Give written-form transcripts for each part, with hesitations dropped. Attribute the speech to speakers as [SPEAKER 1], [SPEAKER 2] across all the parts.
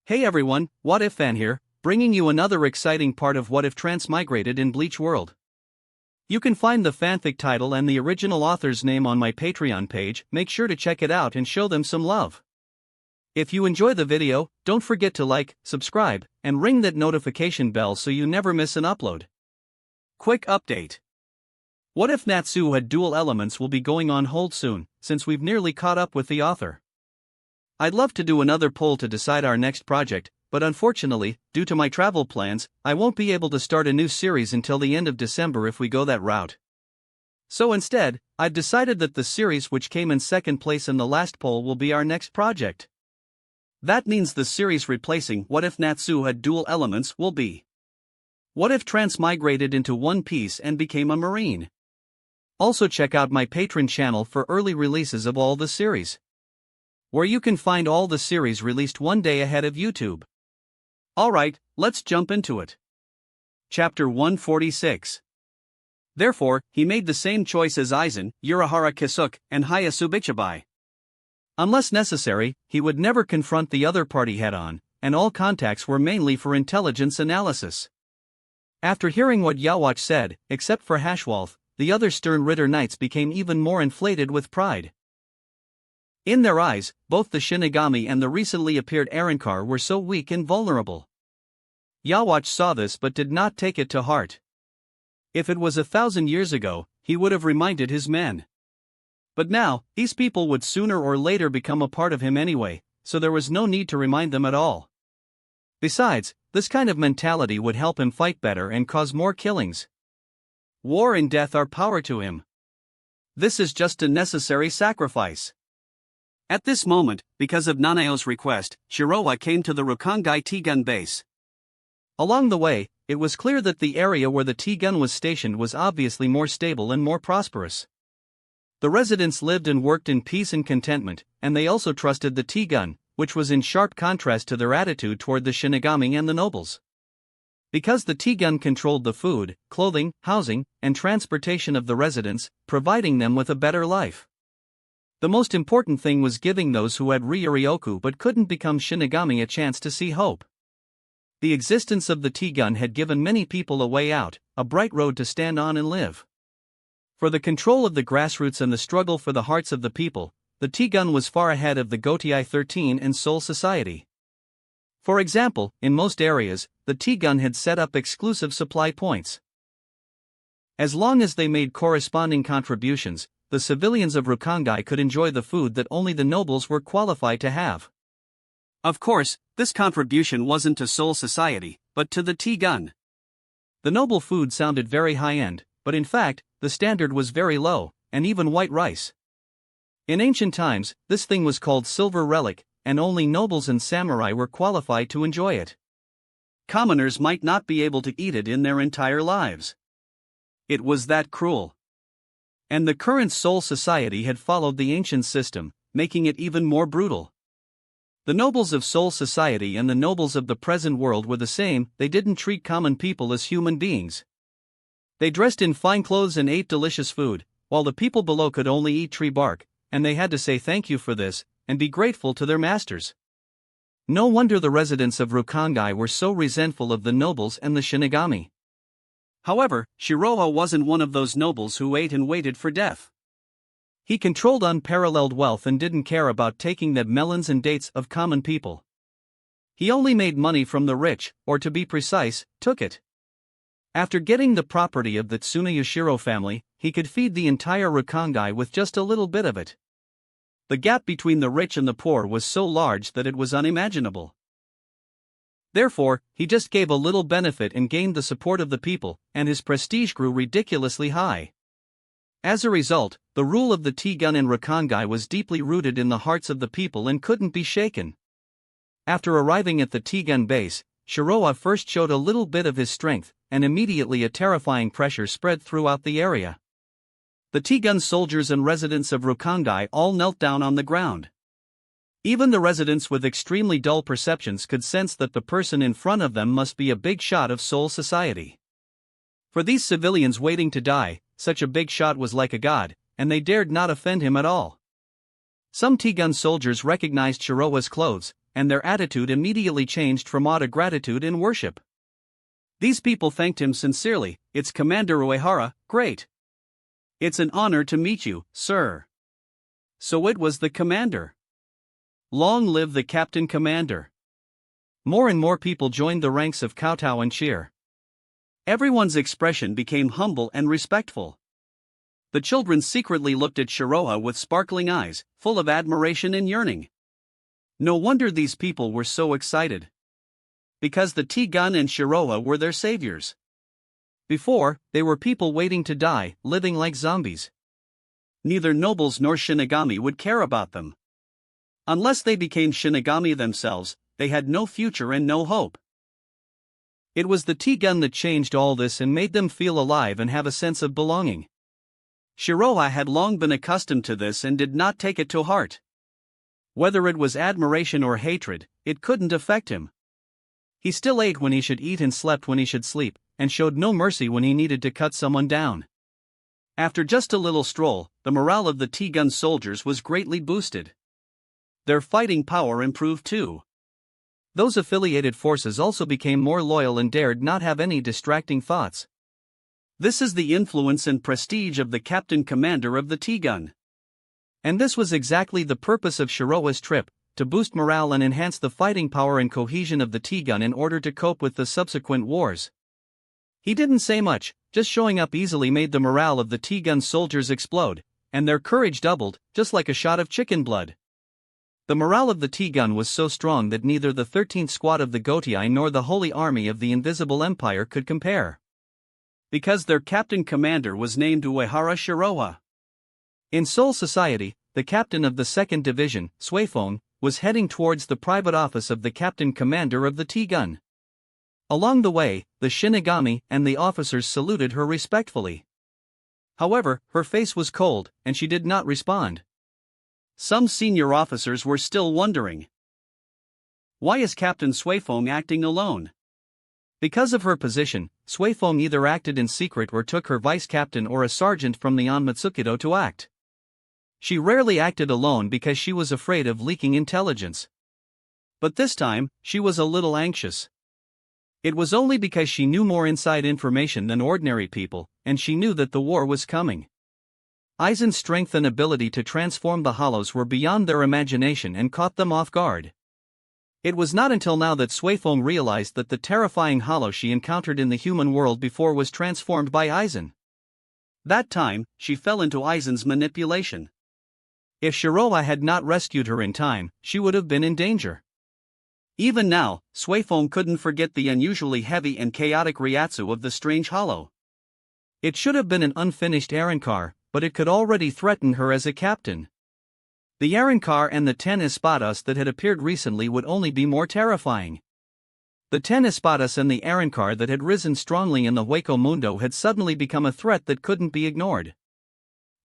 [SPEAKER 1] Hey everyone, What If Fan here, bringing you another exciting part of What If Transmigrated in Bleach World. You can find the fanfic title and the original author's name on my Patreon page. Make sure to check it out and show them some love. If you enjoy the video, don't forget to like, subscribe, and ring that notification bell so you never miss an upload. Quick update. What If Natsu Had Dual Elements will be going on hold soon, since we've nearly caught up with the author. I'd love to do another poll to decide our next project, but unfortunately, due to my travel plans, I won't be able to start a new series until the end of December if we go that route. So instead, I've decided that the series which came in second place in the last poll will be our next project. That means the series replacing What If Natsu Had Dual Elements will be What If Transmigrated into One Piece and Became a Marine. Also check out my Patreon channel for early releases of all the series, where you can find all the series released one day ahead of YouTube. Alright, let's jump into it. Chapter 146. Therefore, he made the same choice as Aizen, Urahara Kisuke, and Hayasu Bichibai. Unless necessary, he would never confront the other party head-on, and all contacts were mainly for intelligence analysis. After hearing what Yhwach said, except for Hashwolf, the other stern Ritter Knights became even more inflated with pride. In their eyes, both the Shinigami and the recently appeared Arrancar were so weak and vulnerable. Yhwach saw this but did not take it to heart. If it was 1,000 years ago, he would have reminded his men. But now, these people would sooner or later become a part of him anyway, so there was no need to remind them at all. Besides, this kind of mentality would help him fight better and cause more killings. War and death are power to him. This is just a necessary sacrifice. At this moment, because of Nanao's request, Shiroa came to the Rukongai T-gun base. Along the way, it was clear that the area where the T-gun was stationed was obviously more stable and more prosperous. The residents lived and worked in peace and contentment, and they also trusted the T-gun, which was in sharp contrast to their attitude toward the Shinigami and the nobles. Because the T-gun controlled the food, clothing, housing, and transportation of the residents, providing them with a better life. The most important thing was giving those who had Ryuryoku but couldn't become Shinigami a chance to see hope. The existence of the T-gun had given many people a way out, a bright road to stand on and live. For the control of the grassroots and the struggle for the hearts of the people, the T-gun was far ahead of the Gotei 13 and Soul Society. For example, in most areas, the T-gun had set up exclusive supply points. As long as they made corresponding contributions, the civilians of Rukongai could enjoy the food that only the nobles were qualified to have. Of course, this contribution wasn't to Soul Society, but to the T-gun. The noble food sounded very high-end, but in fact, the standard was very low, and even white rice. In ancient times, this thing was called silver relic, and only nobles and samurai were qualified to enjoy it. Commoners might not be able to eat it in their entire lives. It was that cruel. And the current Soul Society had followed the ancient system, making it even more brutal. The nobles of Soul Society and the nobles of the present world were the same. They didn't treat common people as human beings. They dressed in fine clothes and ate delicious food, while the people below could only eat tree bark, and they had to say thank you for this, and be grateful to their masters. No wonder the residents of Rukongai were so resentful of the nobles and the Shinigami. However, Shiroa wasn't one of those nobles who ate and waited for death. He controlled unparalleled wealth and didn't care about taking the melons and dates of common people. He only made money from the rich, or to be precise, took it. After getting the property of the Tsuneyashiro family, he could feed the entire Rukongai with just a little bit of it. The gap between the rich and the poor was so large that it was unimaginable. Therefore, he just gave a little benefit and gained the support of the people, and his prestige grew ridiculously high. As a result, the rule of the T-gun in Rukongai was deeply rooted in the hearts of the people and couldn't be shaken. After arriving at the T-gun base, Shiroa first showed a little bit of his strength, and immediately a terrifying pressure spread throughout the area. The T-gun soldiers and residents of Rukongai all knelt down on the ground. Even the residents with extremely dull perceptions could sense that the person in front of them must be a big shot of Soul Society. For these civilians waiting to die, such a big shot was like a god, and they dared not offend him at all. Some T-gun soldiers recognized Shiroa's clothes, and their attitude immediately changed from awe to gratitude and worship. These people thanked him sincerely. "It's Commander Uehara, great. It's an honor to meet you, sir." So it was the commander. Long live the Captain Commander. More and more people joined the ranks of kowtow and cheer. Everyone's expression became humble and respectful. The children secretly looked at Shiroha with sparkling eyes, full of admiration and yearning. No wonder these people were so excited. Because the T-gun and Shiroha were their saviors. Before, they were people waiting to die, living like zombies. Neither nobles nor Shinigami would care about them. Unless they became Shinigami themselves, they had no future and no hope. It was the T-gun that changed all this and made them feel alive and have a sense of belonging. Shiroha had long been accustomed to this and did not take it to heart. Whether it was admiration or hatred, it couldn't affect him. He still ate when he should eat and slept when he should sleep, and showed no mercy when he needed to cut someone down. After just a little stroll, the morale of the T-gun soldiers was greatly boosted. Their fighting power improved too. Those affiliated forces also became more loyal and dared not have any distracting thoughts. This is the influence and prestige of the Captain Commander of the T-gun. And this was exactly the purpose of Shiroha's trip, to boost morale and enhance the fighting power and cohesion of the T-gun in order to cope with the subsequent wars. He didn't say much, just showing up easily made the morale of the T-gun soldiers explode, and their courage doubled, just like a shot of chicken blood. The morale of the T-gun was so strong that neither the 13th Squad of the Gotii nor the Holy Army of the Invisible Empire could compare. Because their Captain Commander was named Uehara Shiroha. In Soul Society, the captain of the 2nd Division, Suifeng, was heading towards the private office of the Captain Commander of the T-gun. Along the way, the Shinigami and the officers saluted her respectfully. However, her face was cold, and she did not respond. Some senior officers were still wondering. Why is Captain Suifeng acting alone? Because of her position, Suifeng either acted in secret or took her vice-captain or a sergeant from the Onmatsukido to act. She rarely acted alone because she was afraid of leaking intelligence. But this time, she was a little anxious. It was only because she knew more inside information than ordinary people, and she knew that the war was coming. Aizen's strength and ability to transform the hollows were beyond their imagination and caught them off guard. It was not until now that Suifeng realized that the terrifying hollow she encountered in the human world before was transformed by Aizen. That time, she fell into Aizen's manipulation. If Shiroha had not rescued her in time, she would have been in danger. Even now, Suifeng couldn't forget the unusually heavy and chaotic Ryatsu of the strange hollow. It should have been an unfinished Arrancar, but it could already threaten her as a captain. The Arrancar and the 10 Espadas that had appeared recently would only be more terrifying. The 10 Espadas and the Arrancar that had risen strongly in the Hueco Mundo had suddenly become a threat that couldn't be ignored.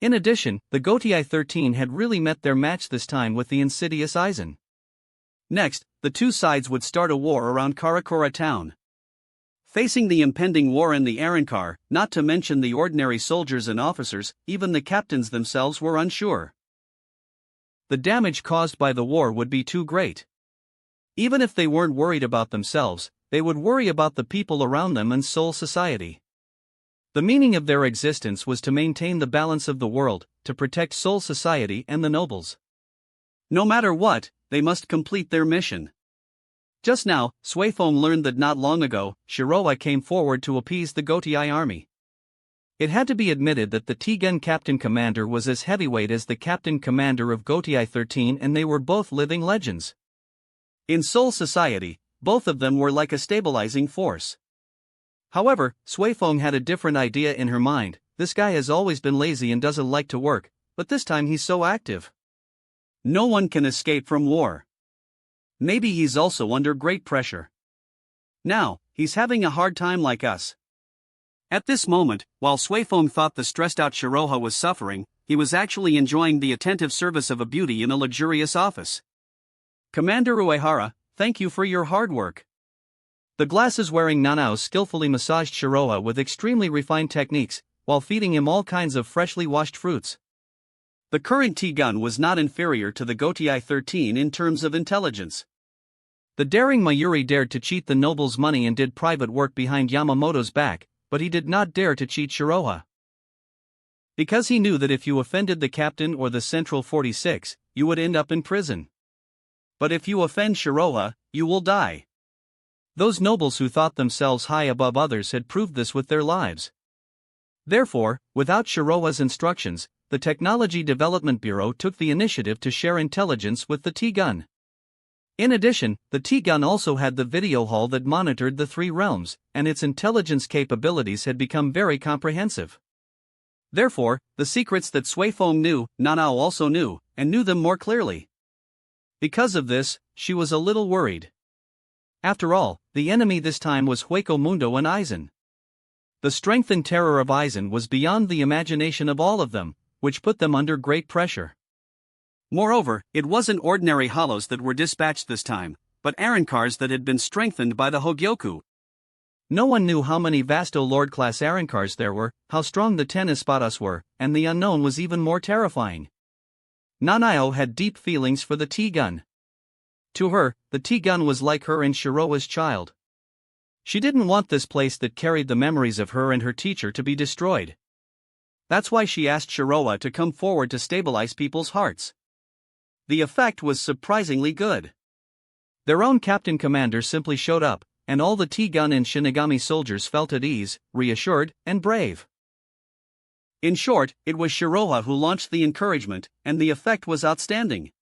[SPEAKER 1] In addition, the Gotii 13 had really met their match this time with the insidious Aizen. Next, the two sides would start a war around Karakura town. Facing the impending war in the Arrancar, not to mention the ordinary soldiers and officers, even the captains themselves were unsure. The damage caused by the war would be too great. Even if they weren't worried about themselves, they would worry about the people around them and Soul Society. The meaning of their existence was to maintain the balance of the world, to protect Soul Society and the nobles. No matter what, they must complete their mission. Just now, Suifeng learned that not long ago, Shiroha came forward to appease the Gotii army. It had to be admitted that the T-gun Captain Commander was as heavyweight as the Captain Commander of Gotii 13, and they were both living legends. In Soul Society, both of them were like a stabilizing force. However, Suifeng had a different idea in her mind. This guy has always been lazy and doesn't like to work, but this time he's so active. No one can escape from war. Maybe he's also under great pressure. Now, he's having a hard time like us. At this moment, while Suifeng thought the stressed-out Shiroha was suffering, he was actually enjoying the attentive service of a beauty in a luxurious office. Commander Uehara, thank you for your hard work. The glasses-wearing Nanao skillfully massaged Shiroha with extremely refined techniques, while feeding him all kinds of freshly washed fruits. The current T-gun was not inferior to the Gotii 13 in terms of intelligence. The daring Mayuri dared to cheat the noble's money and did private work behind Yamamoto's back, but he did not dare to cheat Shiroha. Because he knew that if you offended the captain or the Central 46, you would end up in prison. But if you offend Shiroha, you will die. Those nobles who thought themselves high above others had proved this with their lives. Therefore, without Shiroha's instructions, the Technology Development Bureau took the initiative to share intelligence with the T-Gun. In addition, the T-Gun also had the video hall that monitored the three realms, and its intelligence capabilities had become very comprehensive. Therefore, the secrets that Suifeng knew, Nanao also knew, and knew them more clearly. Because of this, she was a little worried. After all, the enemy this time was Hueco Mundo and Aizen. The strength and terror of Aizen was beyond the imagination of all of them, which put them under great pressure. Moreover, it wasn't ordinary hollows that were dispatched this time, but Arancars that had been strengthened by the Hogyoku. No one knew how many Vasto Lord-class Arancars there were, how strong the 10 Espadas were, and the unknown was even more terrifying. Nanao had deep feelings for the T-Gun. To her, the T-Gun was like her and Shiroha's child. She didn't want this place that carried the memories of her and her teacher to be destroyed. That's why she asked Shiroha to come forward to stabilize people's hearts. The effect was surprisingly good. Their own captain commander simply showed up, and all the T-Gun and Shinigami soldiers felt at ease, reassured, and brave. In short, it was Shiroha who launched the encouragement, and the effect was outstanding.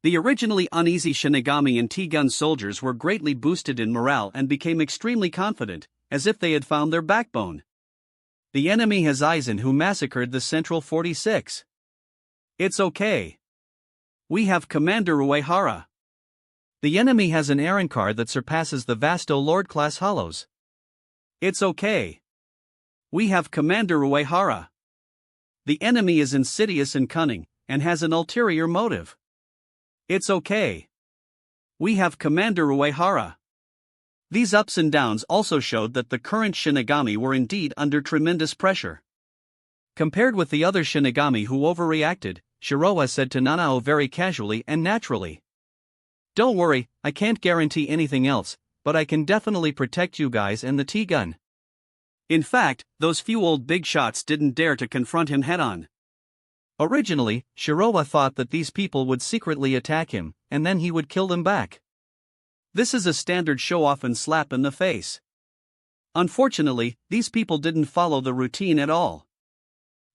[SPEAKER 1] The originally uneasy Shinigami and T-Gun soldiers were greatly boosted in morale and became extremely confident, as if they had found their backbone. The enemy has Aizen who massacred the Central 46. It's okay. We have Commander Uehara. The enemy has an Arankar that surpasses the Vasto Lord-class hollows. It's okay. We have Commander Uehara. The enemy is insidious and cunning, and has an ulterior motive. It's okay. We have Commander Uehara. These ups and downs also showed that the current Shinigami were indeed under tremendous pressure. Compared with the other Shinigami who overreacted, Shiroha said to Nanao very casually and naturally. Don't worry, I can't guarantee anything else, but I can definitely protect you guys and the T-Gun. In fact, those few old big shots didn't dare to confront him head-on. Originally, Shiroha thought that these people would secretly attack him, and then he would kill them back. This is a standard show-off and slap in the face. Unfortunately, these people didn't follow the routine at all.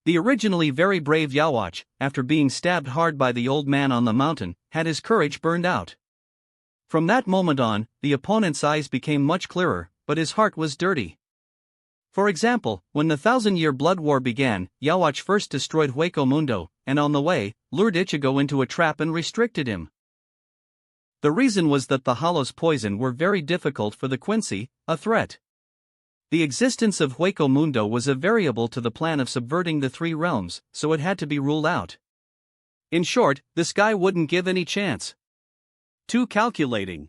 [SPEAKER 1] The originally very brave Yawatch, after being stabbed hard by the old man on the mountain, had his courage burned out. From that moment on, the opponent's eyes became much clearer, but his heart was dirty. For example, when the 1,000-year blood war began, Yawatch first destroyed Hueco Mundo, and on the way, lured Ichigo into a trap and restricted him. The reason was that the Hollow's poison were very difficult for the Quincy, a threat. The existence of Hueco Mundo was a variable to the plan of subverting the three realms, so it had to be ruled out. In short, this guy wouldn't give any chance. Too calculating.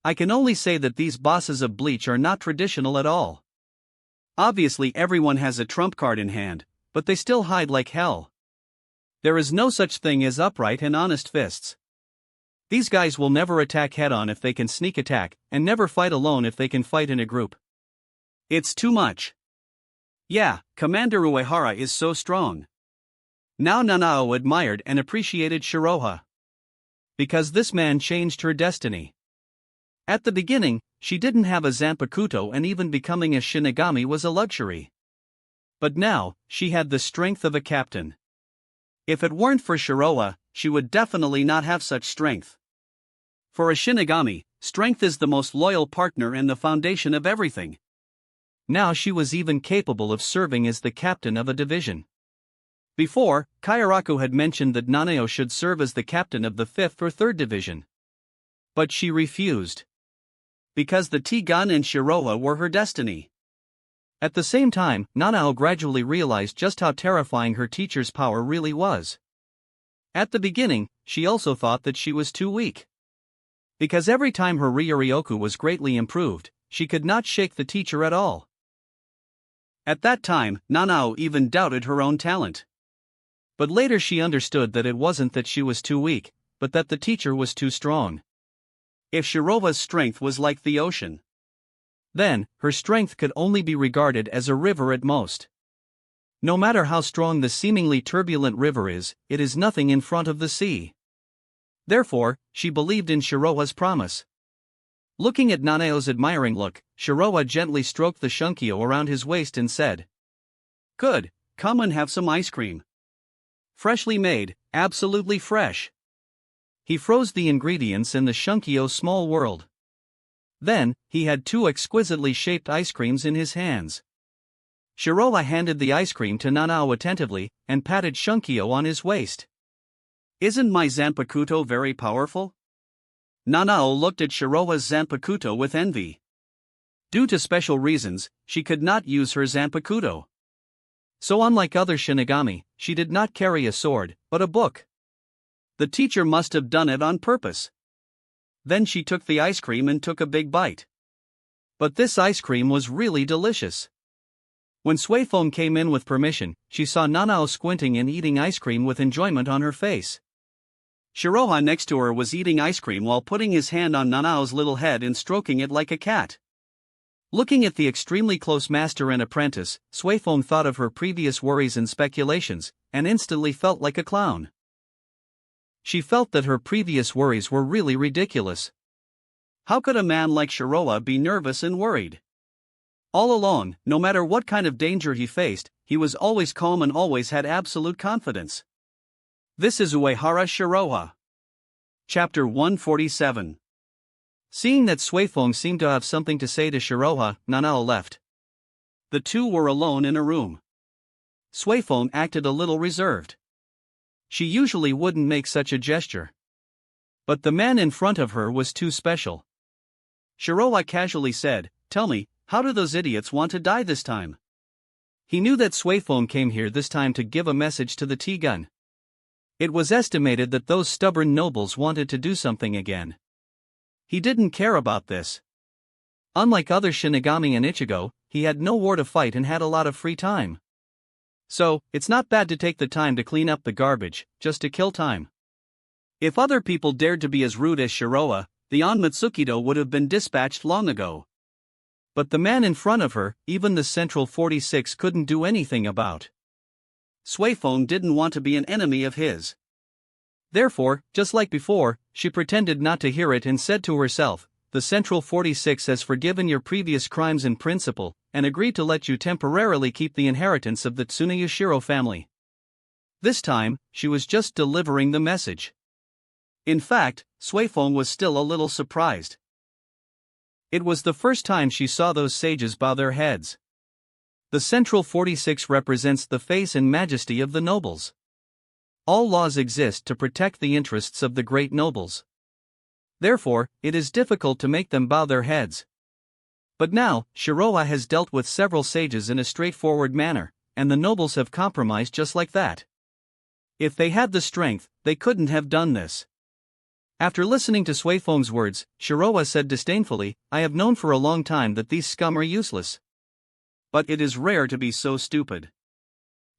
[SPEAKER 1] I can only say that these bosses of Bleach are not traditional at all. Obviously everyone has a trump card in hand, but they still hide like hell. There is no such thing as upright and honest fists. These guys will never attack head-on if they can sneak attack, and never fight alone if they can fight in a group. It's too much. Yeah, Commander Uehara is so strong. Now Nanao admired and appreciated Shiroha. Because this man changed her destiny. At the beginning, she didn't have a Zanpakuto and even becoming a Shinigami was a luxury. But now, she had the strength of a captain. If it weren't for Shiroha, she would definitely not have such strength. For a Shinigami, strength is the most loyal partner and the foundation of everything. Now she was even capable of serving as the captain of a division. Before, Kairaku had mentioned that Nanao should serve as the captain of the 5th or 3rd division. But she refused. Because the T-Gun and Shiroha were her destiny. At the same time, Nanao gradually realized just how terrifying her teacher's power really was. At the beginning, she also thought that she was too weak. Because every time her Ryuryoku was greatly improved, she could not shake the teacher at all. At that time, Nanao even doubted her own talent. But later she understood that it wasn't that she was too weak, but that the teacher was too strong. If Shiroha's strength was like the ocean, then her strength could only be regarded as a river at most. No matter how strong the seemingly turbulent river is, it is nothing in front of the sea. Therefore, she believed in Shiroha's promise. Looking at Nanao's admiring look, Shiroha gently stroked the shunkyo around his waist and said, "Good, come and have some ice cream. Freshly made, absolutely fresh." He froze the ingredients in the shunkyo's small world. Then, he had 2 exquisitely shaped ice creams in his hands. Shiroha handed the ice cream to Nanao attentively, and patted Shunkyo on his waist. "Isn't my Zanpakuto very powerful?" Nanao looked at Shiroha's Zanpakuto with envy. Due to special reasons, she could not use her Zanpakuto. So unlike other Shinigami, she did not carry a sword, but a book. The teacher must have done it on purpose. Then she took the ice cream and took a big bite. But this ice cream was really delicious. When Suifeng came in with permission, she saw Nanao squinting and eating ice cream with enjoyment on her face. Shiroha next to her was eating ice cream while putting his hand on Nanao's little head and stroking it like a cat. Looking at the extremely close master and apprentice, Suifeng thought of her previous worries and speculations, and instantly felt like a clown. She felt that her previous worries were really ridiculous. How could a man like Shiroha be nervous and worried? All along, no matter what kind of danger he faced, he was always calm and always had absolute confidence. This is Uehara Shiroha. Chapter 147. Seeing that Suifeng seemed to have something to say to Shiroha, Nanao left. The two were alone in a room. Suifeng acted a little reserved. She usually wouldn't make such a gesture. But the man in front of her was too special. Shiroha casually said, "Tell me, how do those idiots want to die this time?" He knew that Suifeng came here this time to give a message to the T-gun. It was estimated that those stubborn nobles wanted to do something again. He didn't care about this. Unlike other Shinigami and Ichigo, he had no war to fight and had a lot of free time. So, it's not bad to take the time to clean up the garbage, just to kill time. If other people dared to be as rude as Shiroha, the Onmatsukido would have been dispatched long ago. But the man in front of her, even the Central 46 couldn't do anything about. Suifeng didn't want to be an enemy of his. Therefore, just like before, she pretended not to hear it and said to herself, "The Central 46 has forgiven your previous crimes in principle, and agreed to let you temporarily keep the inheritance of the Tsuneyashiro family." This time, she was just delivering the message. In fact, Suifeng was still a little surprised. It was the first time she saw those sages bow their heads. The Central 46 represents the face and majesty of the nobles. All laws exist to protect the interests of the great nobles. Therefore, it is difficult to make them bow their heads. But now, Shiroha has dealt with several sages in a straightforward manner, and the nobles have compromised just like that. If they had the strength, they couldn't have done this. After listening to Suifeng's words, Shiroha said disdainfully, "I have known for a long time that these scum are useless. But it is rare to be so stupid.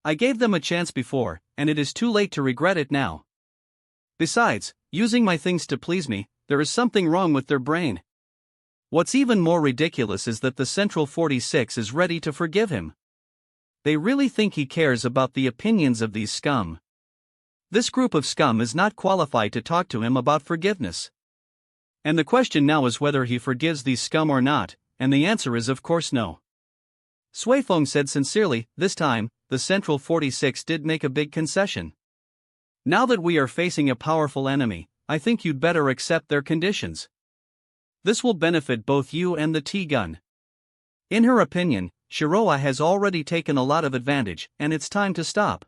[SPEAKER 1] I gave them a chance before, and it is too late to regret it now. Besides, using my things to please me, there is something wrong with their brain. What's even more ridiculous is that the Central 46 is ready to forgive him. They really think he cares about the opinions of these scum. This group of scum is not qualified to talk to him about forgiveness. And the question now is whether he forgives these scum or not, and the answer is of course no." Suifeng said sincerely, "This time, the Central 46 did make a big concession. Now that we are facing a powerful enemy, I think you'd better accept their conditions. This will benefit both you and the T-gun." In her opinion, Shiroha has already taken a lot of advantage, and it's time to stop.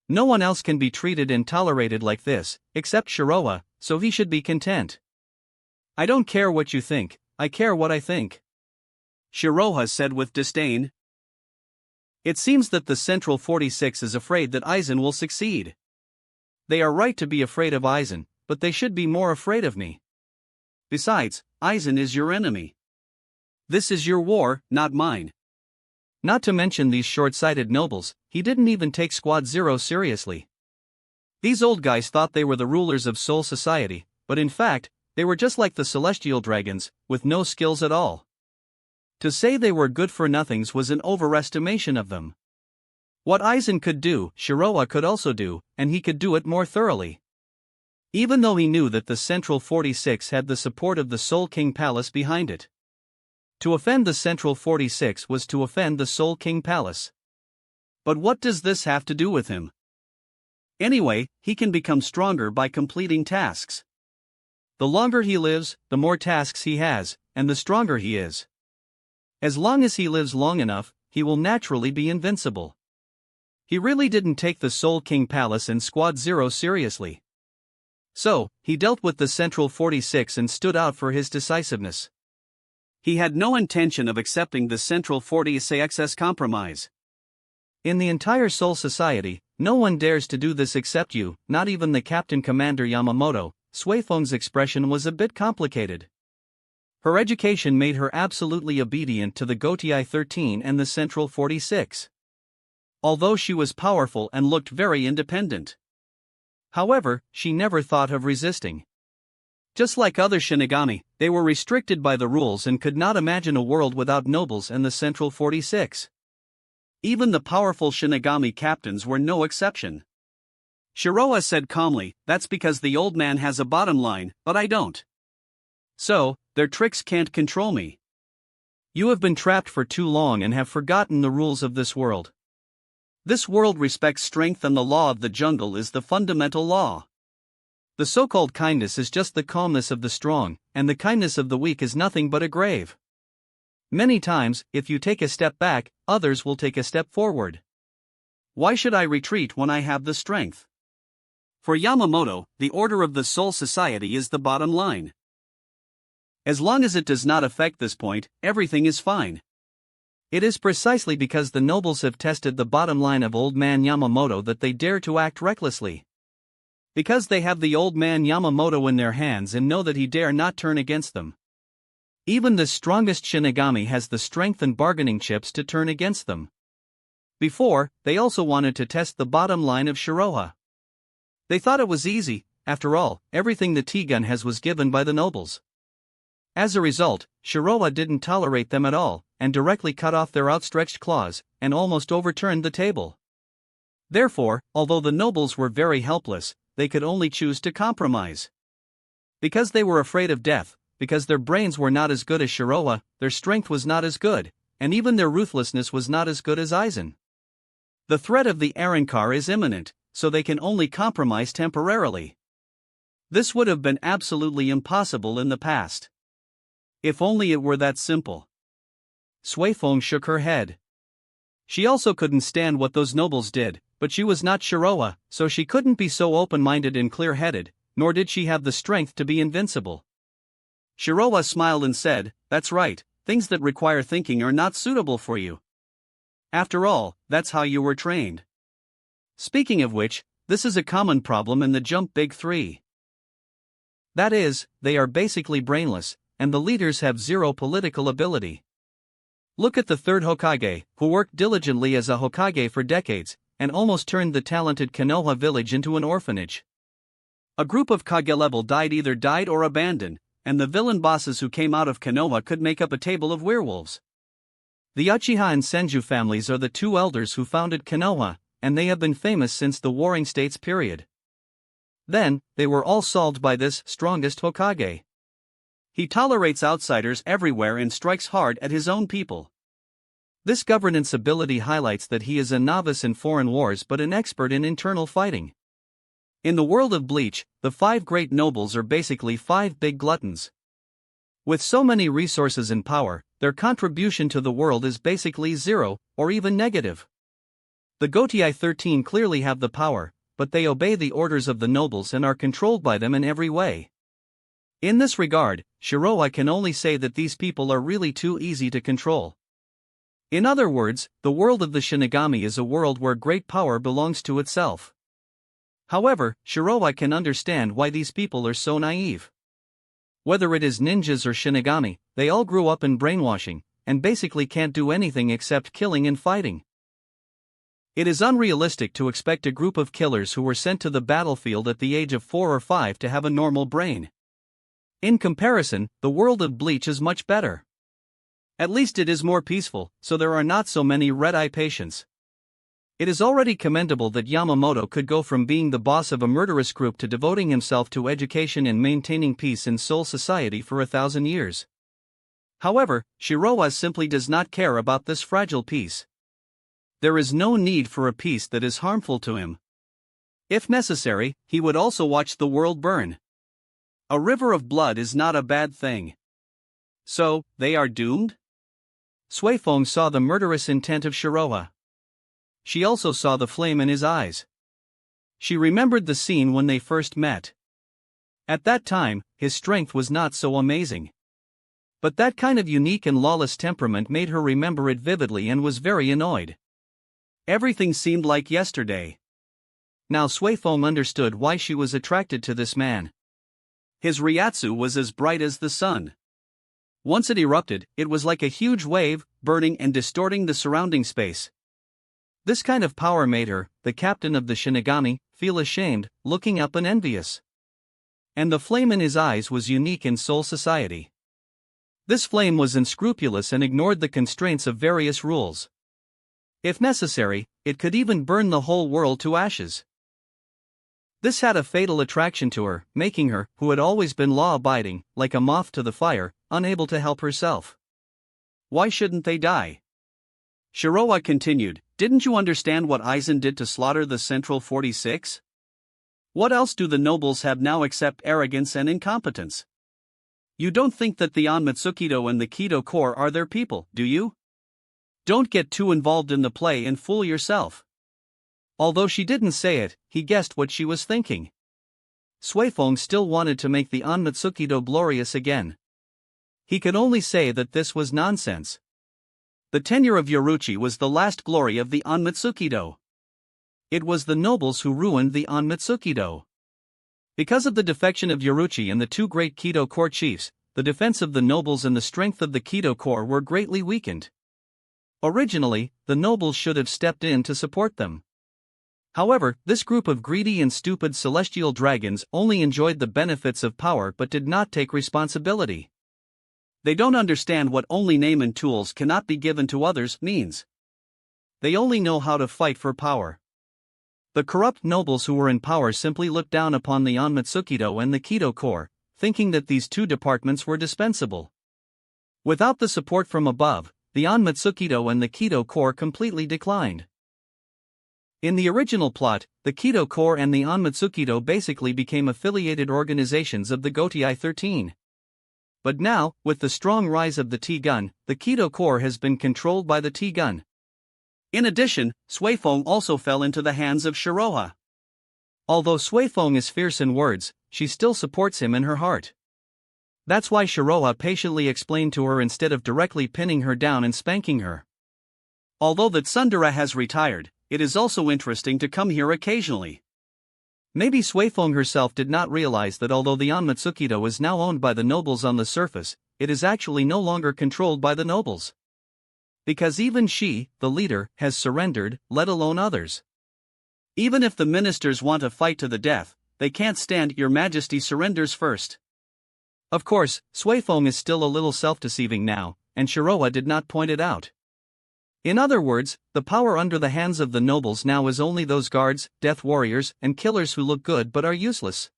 [SPEAKER 1] No one else can be treated and tolerated like this, except Shiroha, so he should be content. "I don't care what you think, I care what I think," Shiroha said with disdain. "It seems that the Central 46 is afraid that Aizen will succeed. They are right to be afraid of Aizen, but they should be more afraid of me. Besides, Aizen is your enemy. This is your war, not mine." Not to mention these short-sighted nobles, he didn't even take Squad Zero seriously. These old guys thought they were the rulers of Seoul society, but in fact, they were just like the celestial dragons, with no skills at all. To say they were good-for-nothings was an overestimation of them. What Aizen could do, Shiroa could also do, and he could do it more thoroughly. Even though he knew that the Central 46 had the support of the Soul King Palace behind it. To offend the Central 46 was to offend the Soul King Palace. But what does this have to do with him? Anyway, he can become stronger by completing tasks. The longer he lives, the more tasks he has, and the stronger he is. As long as he lives long enough, he will naturally be invincible. He really didn't take the Soul King Palace and Squad Zero seriously. So, he dealt with the Central 46 and stood out for his decisiveness. He had no intention of accepting the Central 46's compromise. In the entire Soul Society, no one dares to do this except you, not even the Captain Commander Yamamoto. Suifeng's expression was a bit complicated. Her education made her absolutely obedient to the Gotei 13 and the Central 46. Although she was powerful and looked very independent. However, she never thought of resisting. Just like other Shinigami, they were restricted by the rules and could not imagine a world without nobles and the Central 46. Even the powerful Shinigami captains were no exception. Shiroa said calmly, "That's because the old man has a bottom line, but I don't. So, their tricks can't control me. You have been trapped for too long and have forgotten the rules of this world. This world respects strength and the law of the jungle is the fundamental law. The so-called kindness is just the calmness of the strong, and the kindness of the weak is nothing but a grave. Many times, if you take a step back, others will take a step forward. Why should I retreat when I have the strength?" For Yamamoto, the order of the Soul Society is the bottom line. As long as it does not affect this point, everything is fine. It is precisely because the nobles have tested the bottom line of Old Man Yamamoto that they dare to act recklessly. Because they have the Old Man Yamamoto in their hands and know that he dare not turn against them. Even the strongest Shinigami has the strength and bargaining chips to turn against them. Before, they also wanted to test the bottom line of Shiroha. They thought it was easy, after all, everything the T-gun has was given by the nobles. As a result, Shiroha didn't tolerate them at all, and directly cut off their outstretched claws, and almost overturned the table. Therefore, although the nobles were very helpless, they could only choose to compromise. Because they were afraid of death, because their brains were not as good as Shiroha, their strength was not as good, and even their ruthlessness was not as good as Aizen. The threat of the Arrancar is imminent, so they can only compromise temporarily. This would have been absolutely impossible in the past. If only it were that simple. Suifeng shook her head. She also couldn't stand what those nobles did, but she was not Shiroa, so she couldn't be so open-minded and clear-headed, nor did she have the strength to be invincible. Shiroa smiled and said, "That's right, things that require thinking are not suitable for you. After all, that's how you were trained. Speaking of which, this is a common problem in the Jump Big Three. That is, they are basically brainless, and the leaders have zero political ability. Look at the third Hokage, who worked diligently as a Hokage for decades, and almost turned the talented Konoha village into an orphanage. A group of Kage level either died or abandoned, and the villain bosses who came out of Konoha could make up a table of werewolves. The Uchiha and Senju families are the two elders who founded Konoha, and they have been famous since the Warring States period. Then, they were all solved by this strongest Hokage. He tolerates outsiders everywhere and strikes hard at his own people. This governance ability highlights that he is a novice in foreign wars but an expert in internal fighting. In the world of Bleach, the 5 great nobles are basically 5 big gluttons. With so many resources and power, their contribution to the world is basically zero, or even negative. The Gotei 13 clearly have the power, but they obey the orders of the nobles and are controlled by them in every way. In this regard, Shiroa can only say that these people are really too easy to control. In other words, the world of the Shinigami is a world where great power belongs to itself. However, Shiroa can understand why these people are so naive. Whether it is ninjas or Shinigami, they all grew up in brainwashing, and basically can't do anything except killing and fighting. It is unrealistic to expect a group of killers who were sent to the battlefield at the age of 4 or 5 to have a normal brain. In comparison, the world of Bleach is much better. At least it is more peaceful, so there are not so many red-eye patients. It is already commendable that Yamamoto could go from being the boss of a murderous group to devoting himself to education and maintaining peace in Seoul society for 1,000 years. However, Shiroa simply does not care about this fragile peace. There is no need for a peace that is harmful to him. If necessary, he would also watch the world burn. A river of blood is not a bad thing. So, they are doomed? Suifeng saw the murderous intent of Shiroa. She also saw the flame in his eyes. She remembered the scene when they first met. At that time, his strength was not so amazing. But that kind of unique and lawless temperament made her remember it vividly and was very annoyed. Everything seemed like yesterday. Now Suifeng understood why she was attracted to this man. His Ryatsu was as bright as the sun. Once it erupted, it was like a huge wave, burning and distorting the surrounding space. This kind of power made her, the captain of the Shinigami, feel ashamed, looking up and envious. And the flame in his eyes was unique in Seoul society. This flame was unscrupulous and ignored the constraints of various rules. If necessary, it could even burn the whole world to ashes. This had a fatal attraction to her, making her, who had always been law-abiding, like a moth to the fire, unable to help herself. Why shouldn't they die? Shiroa continued, didn't you understand what Aizen did to slaughter the Central 46? What else do the nobles have now except arrogance and incompetence? You don't think that the Onmitsukido and the Kido Corps are their people, do you? Don't get too involved in the play and fool yourself. Although she didn't say it, he guessed what she was thinking. Suifeng still wanted to make the Onmitsukido glorious again. He could only say that this was nonsense. The tenure of Yoruichi was the last glory of the Onmitsukido. It was the nobles who ruined the Onmitsukido. Because of the defection of Yoruichi and the two great Kido Corps chiefs, the defense of the nobles and the strength of the Kido Corps were greatly weakened. Originally, the nobles should have stepped in to support them. However, this group of greedy and stupid celestial dragons only enjoyed the benefits of power but did not take responsibility. They don't understand what only name and tools cannot be given to others means. They only know how to fight for power. The corrupt nobles who were in power simply looked down upon the Onmitsukido and the Kido Corps, thinking that these two departments were dispensable. Without the support from above, the Onmitsukido and the Kido Corps completely declined. In the original plot, the Kido Corps and the Onmitsukido basically became affiliated organizations of the Gotei 13. But now, with the strong rise of the T-gun, the Kido Corps has been controlled by the T-gun. In addition, Suifeng also fell into the hands of Shiroa. Although Suifeng is fierce in words, she still supports him in her heart. That's why Shiroa patiently explained to her instead of directly pinning her down and spanking her. Although that Tsundere has retired, it is also interesting to come here occasionally. Maybe Suifeng herself did not realize that although the Onmitsukido is now owned by the nobles on the surface, it is actually no longer controlled by the nobles. Because even she, the leader, has surrendered, let alone others. Even if the ministers want to fight to the death, they can't stand Your Majesty surrenders first. Of course, Suifeng is still a little self-deceiving now, and Shiroa did not point it out. In other words, the power under the hands of the nobles now is only those guards, death warriors, and killers who look good but are useless.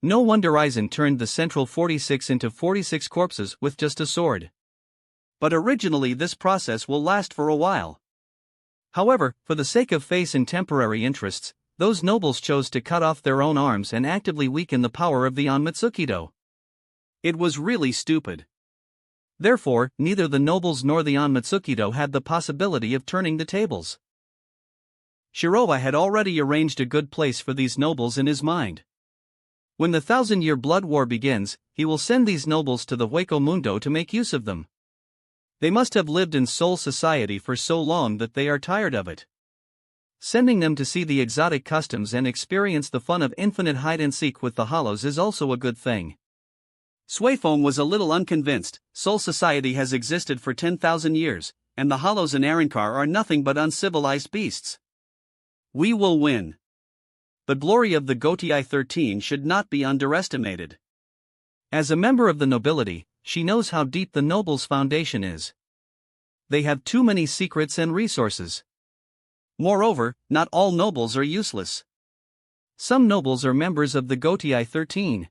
[SPEAKER 1] No wonder Aizen turned the Central 46 into 46 corpses with just a sword. But originally this process will last for a while. However, for the sake of face and temporary interests, those nobles chose to cut off their own arms and actively weaken the power of the Onmitsukido. It was really stupid. Therefore, neither the nobles nor the Onmitsukido had the possibility of turning the tables. Shiroa had already arranged a good place for these nobles in his mind. When the 1,000-year blood war begins, he will send these nobles to the Hueco Mundo to make use of them. They must have lived in Seoul society for so long that they are tired of it. Sending them to see the exotic customs and experience the fun of infinite hide-and-seek with the hollows is also a good thing. Suifeng was a little unconvinced. Seoul society has existed for 10,000 years, and the hollows in Arrancar are nothing but uncivilized beasts. We will win. The glory of the Gotei 13 should not be underestimated. As a member of the nobility, she knows how deep the nobles' foundation is. They have too many secrets and resources. Moreover, not all nobles are useless. Some nobles are members of the Gotei 13.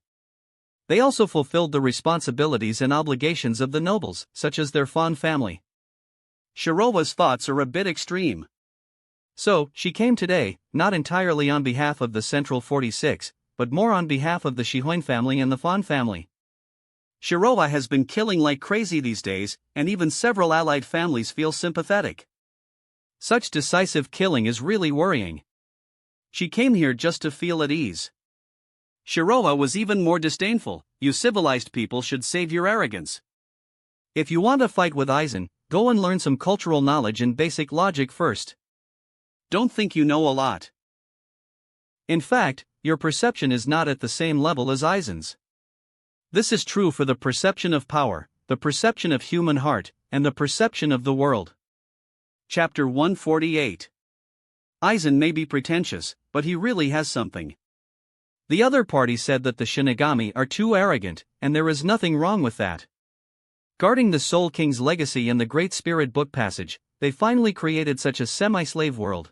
[SPEAKER 1] They also fulfilled the responsibilities and obligations of the nobles, such as their Fawn family. Shirowa's thoughts are a bit extreme. So, she came today, not entirely on behalf of the Central 46, but more on behalf of the Shihoin family and the Fawn family. Shirowa has been killing like crazy these days, and even several allied families feel sympathetic. Such decisive killing is really worrying. She came here just to feel at ease. Shirowa was even more disdainful. You civilized people should save your arrogance. If you want to fight with Aizen, go and learn some cultural knowledge and basic logic first. Don't think you know a lot. In fact, your perception is not at the same level as Aizen's. This is true for the perception of power, the perception of human heart, and the perception of the world. Chapter 148. Aizen may be pretentious, but he really has something. The other party said that the Shinigami are too arrogant, and there is nothing wrong with that. Guarding the Soul King's legacy and the Great Spirit Book passage, they finally created such a semi-slave world.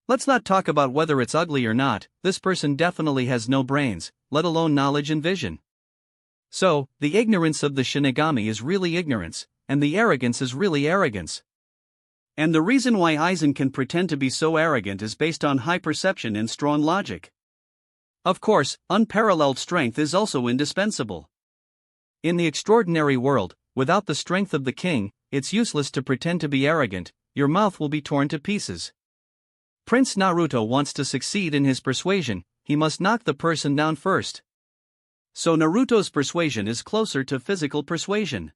[SPEAKER 1] Let's not talk about whether it's ugly or not, this person definitely has no brains, let alone knowledge and vision. So, the ignorance of the Shinigami is really ignorance, and the arrogance is really arrogance. And the reason why Aizen can pretend to be so arrogant is based on high perception and strong logic. Of course, unparalleled strength is also indispensable. In the extraordinary world, without the strength of the king, it's useless to pretend to be arrogant, your mouth will be torn to pieces. Prince Naruto wants to succeed in his persuasion, he must knock the person down first. So Naruto's persuasion is closer to physical persuasion.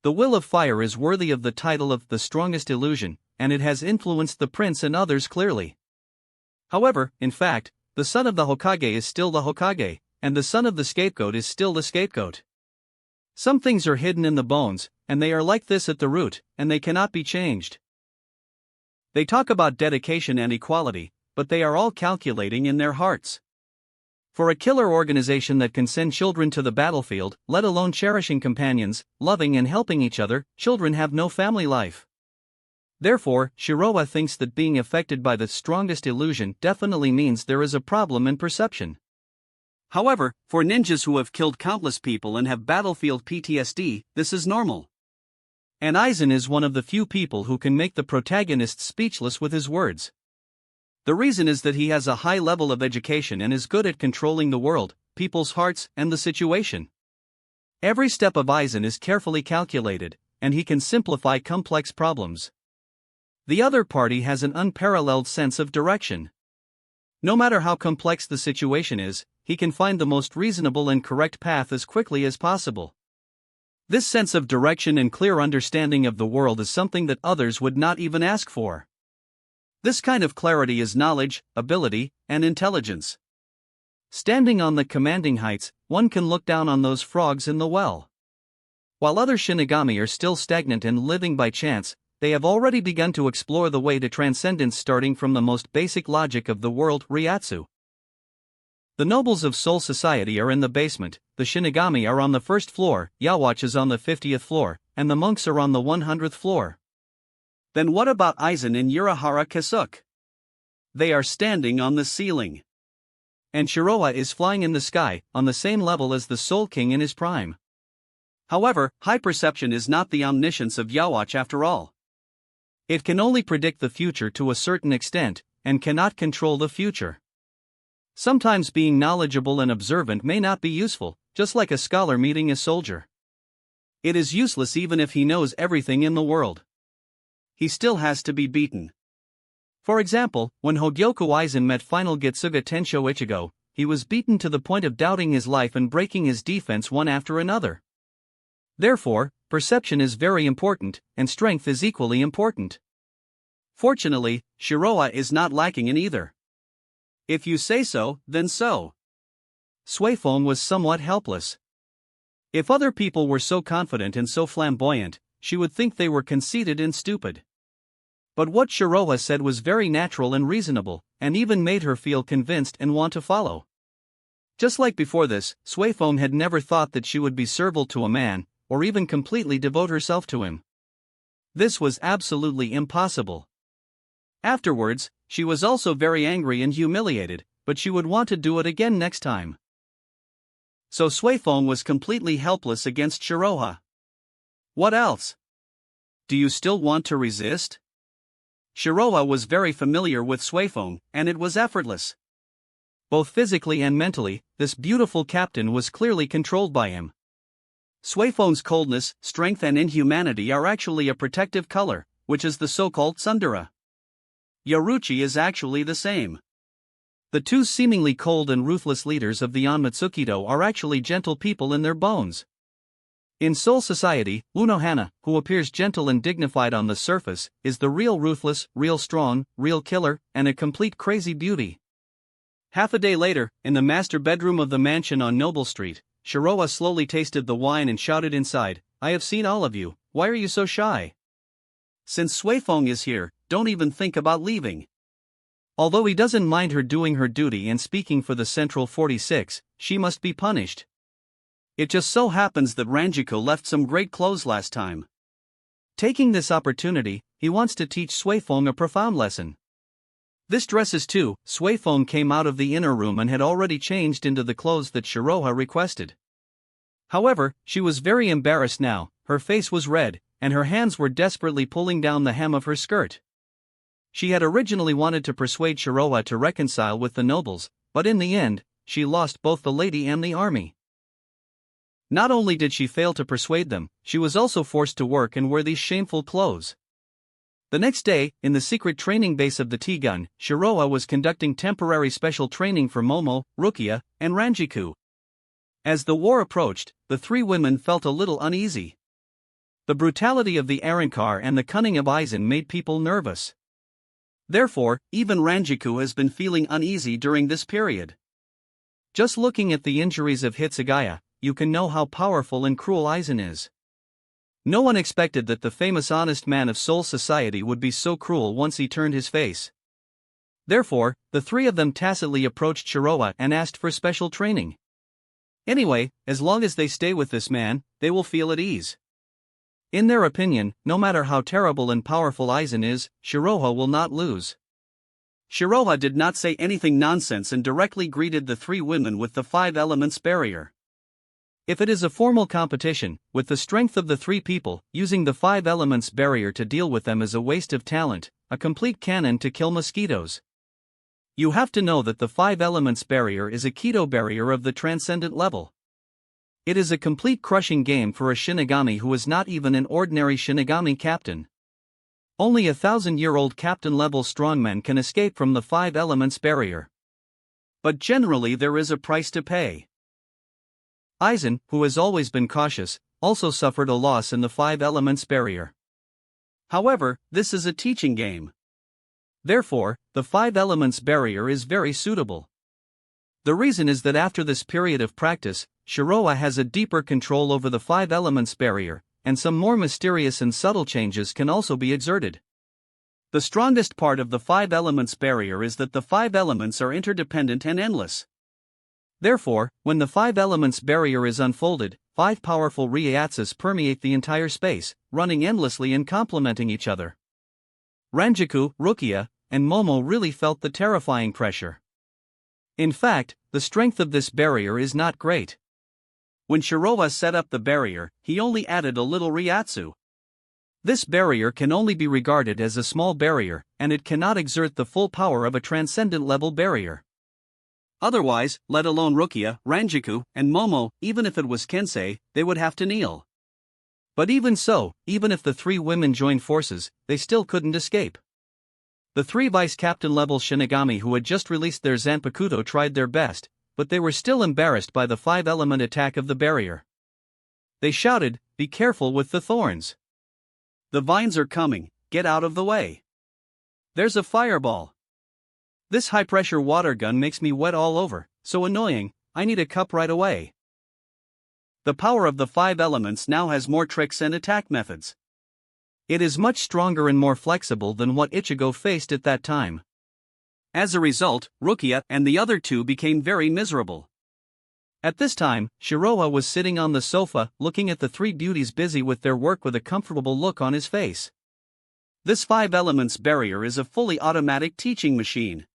[SPEAKER 1] The will of fire is worthy of the title of the strongest illusion, and it has influenced the prince and others clearly. However, in fact, the son of the Hokage is still the Hokage, and the son of the scapegoat is still the scapegoat. Some things are hidden in the bones, and they are like this at the root, and they cannot be changed. They talk about dedication and equality, but they are all calculating in their hearts. For a killer organization that can send children to the battlefield, let alone cherishing companions, loving and helping each other, children have no family life. Therefore, Shirowa thinks that being affected by the strongest illusion definitely means there is a problem in perception. However, for ninjas who have killed countless people and have battlefield PTSD, this is normal. And Aizen is one of the few people who can make the protagonist speechless with his words. The reason is that he has a high level of education and is good at controlling the world, people's hearts, and the situation. Every step of Aizen is carefully calculated, and he can simplify complex problems. The other party has an unparalleled sense of direction. No matter how complex the situation is, he can find the most reasonable and correct path as quickly as possible. This sense of direction and clear understanding of the world is something that others would not even ask for. This kind of clarity is knowledge, ability, and intelligence. Standing on the commanding heights, one can look down on those frogs in the well. While other Shinigami are still stagnant and living by chance, they have already begun to explore the way to transcendence starting from the most basic logic of the world, Ryatsu. The nobles of Soul Society are in the basement, the Shinigami are on the first floor, Yhwach is on the 50th floor, and the monks are on the 100th floor. Then what about Aizen and Urahara Kasuke? They are standing on the ceiling. And Shirowa is flying in the sky, on the same level as the Soul King in his prime. However, high perception is not the omniscience of Yhwach after all. It can only predict the future to a certain extent, and cannot control the future. Sometimes being knowledgeable and observant may not be useful, just like a scholar meeting a soldier. It is useless even if he knows everything in the world. He still has to be beaten. For example, when Hogyoku Aizen met final Getsuga Tensho Ichigo, he was beaten to the point of doubting his life and breaking his defense one after another. Therefore, perception is very important, and strength is equally important. Fortunately, Shirowa is not lacking in either. If you say so, then so. Suifeng was somewhat helpless. If other people were so confident and so flamboyant, she would think they were conceited and stupid. But what Shirowa said was very natural and reasonable, and even made her feel convinced and want to follow. Just like before this, Suifeng had never thought that she would be servile to a man, or even completely devote herself to him. This was absolutely impossible. Afterwards, she was also very angry and humiliated, but she would want to do it again next time. So Suifeng was completely helpless against Shiroha. What else? Do you still want to resist? Shiroha was very familiar with Suifeng, and it was effortless. Both physically and mentally, this beautiful captain was clearly controlled by him. Suifeng's coldness, strength and inhumanity are actually a protective color, which is the so-called tsundere. Yaruchi is actually the same. The two seemingly cold and ruthless leaders of the Onmatsukido are actually gentle people in their bones. In Soul Society, Unohana, who appears gentle and dignified on the surface, is the real ruthless, real strong, real killer, and a complete crazy beauty. Half a day later, in the master bedroom of the mansion on Noble Street, Shiroha slowly tasted the wine and shouted inside, "I have seen all of you, why are you so shy? Since Suifeng is here, don't even think about leaving." Although he doesn't mind her doing her duty and speaking for the Central 46, she must be punished. It just so happens that Ranjiko left some great clothes last time. Taking this opportunity, he wants to teach Suifeng a profound lesson. This dress is too. Suifeng came out of the inner room and had already changed into the clothes that Shiroha requested. However, she was very embarrassed now, her face was red, and her hands were desperately pulling down the hem of her skirt. She had originally wanted to persuade Shiroha to reconcile with the nobles, but in the end, she lost both the lady and the army. Not only did she fail to persuade them, she was also forced to work and wear these shameful clothes. The next day, in the secret training base of the T-Gun, Shiroha was conducting temporary special training for Momo, Rukia, and Ranjiku. As the war approached, the three women felt a little uneasy. The brutality of the Arrancar and the cunning of Aizen made people nervous. Therefore, even Ranjiku has been feeling uneasy during this period. Just looking at the injuries of Hitsugaya, you can know how powerful and cruel Aizen is. No one expected that the famous honest man of Soul Society would be so cruel once he turned his face. Therefore, the three of them tacitly approached Shiroha and asked for special training. Anyway, as long as they stay with this man, they will feel at ease. In their opinion, no matter how terrible and powerful Aizen is, Shiroha will not lose. Shiroha did not say anything nonsense and directly greeted the three women with the 5 elements barrier. If it is a formal competition, with the strength of the three people, using the 5 elements barrier to deal with them is a waste of talent, a complete cannon to kill mosquitoes. You have to know that the 5 elements barrier is a Kido barrier of the transcendent level. It is a complete crushing game for a Shinigami who is not even an ordinary Shinigami captain. Only a 1,000-year-old captain-level strongman can escape from the 5 elements barrier. But generally there is a price to pay. Aizen, who has always been cautious, also suffered a loss in the 5 elements barrier. However, this is a teaching game. Therefore, the 5 elements barrier is very suitable. The reason is that after this period of practice, Shiroha has a deeper control over the 5 elements barrier, and some more mysterious and subtle changes can also be exerted. The strongest part of the 5 elements barrier is that the 5 elements are interdependent and endless. Therefore, when the 5 elements barrier is unfolded, 5 powerful reiatsus permeate the entire space, running endlessly and complementing each other. Ranjiku, Rukia, and Momo really felt the terrifying pressure. In fact, the strength of this barrier is not great. When Shiroha set up the barrier, he only added a little reiatsu. This barrier can only be regarded as a small barrier, and it cannot exert the full power of a transcendent level barrier. Otherwise, let alone Rukia, Ranjiku, and Momo, even if it was Kensei, they would have to kneel. But even so, even if the three women joined forces, they still couldn't escape. The 3 vice-captain level Shinigami who had just released their Zanpakuto tried their best, but they were still embarrassed by the 5-element attack of the barrier. They shouted, "Be careful with the thorns. The vines are coming, get out of the way. There's a fireball. This high-pressure water gun makes me wet all over, so annoying, I need a cup right away." The power of the 5 elements now has more tricks and attack methods. It is much stronger and more flexible than what Ichigo faced at that time. As a result, Rukia and the other two became very miserable. At this time, Shiroa was sitting on the sofa, looking at the three beauties busy with their work with a comfortable look on his face. This 5 elements barrier is a fully automatic teaching machine.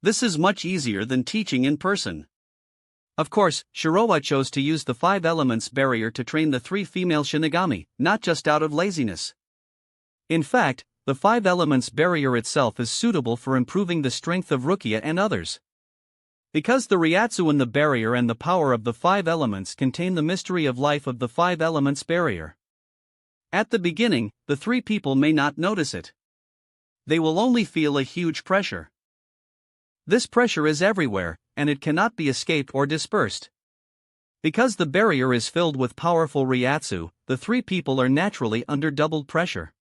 [SPEAKER 1] This is much easier than teaching in person. Of course, Shiroa chose to use the 5 elements barrier to train the 3 female Shinigami, not just out of laziness. In fact, the 5 elements barrier itself is suitable for improving the strength of Rukia and others. Because the Ryatsu in the barrier and the power of the 5 elements contain the mystery of life of the 5 elements barrier. At the beginning, the 3 people may not notice it. They will only feel a huge pressure. This pressure is everywhere, and it cannot be escaped or dispersed. Because the barrier is filled with powerful Ryatsu, the 3 people are naturally under doubled pressure.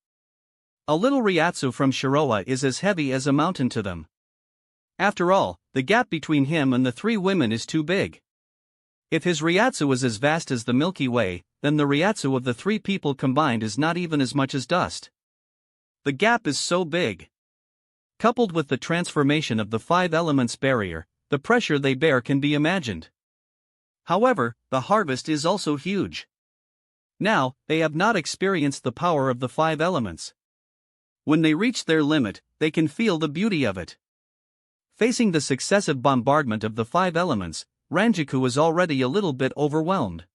[SPEAKER 1] A little Ryatsu from Shiroa is as heavy as a mountain to them. After all, the gap between him and the 3 women is too big. If his Ryatsu is as vast as the Milky Way, then the Ryatsu of the 3 people combined is not even as much as dust. The gap is so big. Coupled with the transformation of the 5 elements barrier, the pressure they bear can be imagined. However, the harvest is also huge. Now, they have not experienced the power of the 5 elements. When they reach their limit, they can feel the beauty of it. Facing the successive bombardment of the 5 elements, Ranjiku is already a little bit overwhelmed.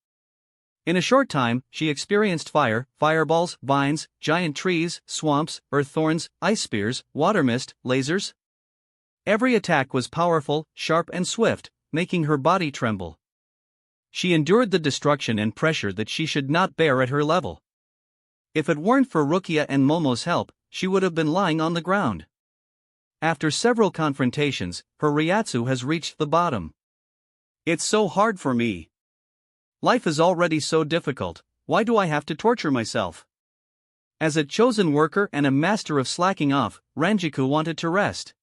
[SPEAKER 1] In a short time, she experienced fire, fireballs, vines, giant trees, swamps, earth thorns, ice spears, water mist, lasers. Every attack was powerful, sharp and swift, making her body tremble. She endured the destruction and pressure that she should not bear at her level. If it weren't for Rukia and Momo's help, she would have been lying on the ground. After several confrontations, her Ryatsu has reached the bottom. It's so hard for me. Life is already so difficult, why do I have to torture myself? As a chosen worker and a master of slacking off, Ranjiku wanted to rest.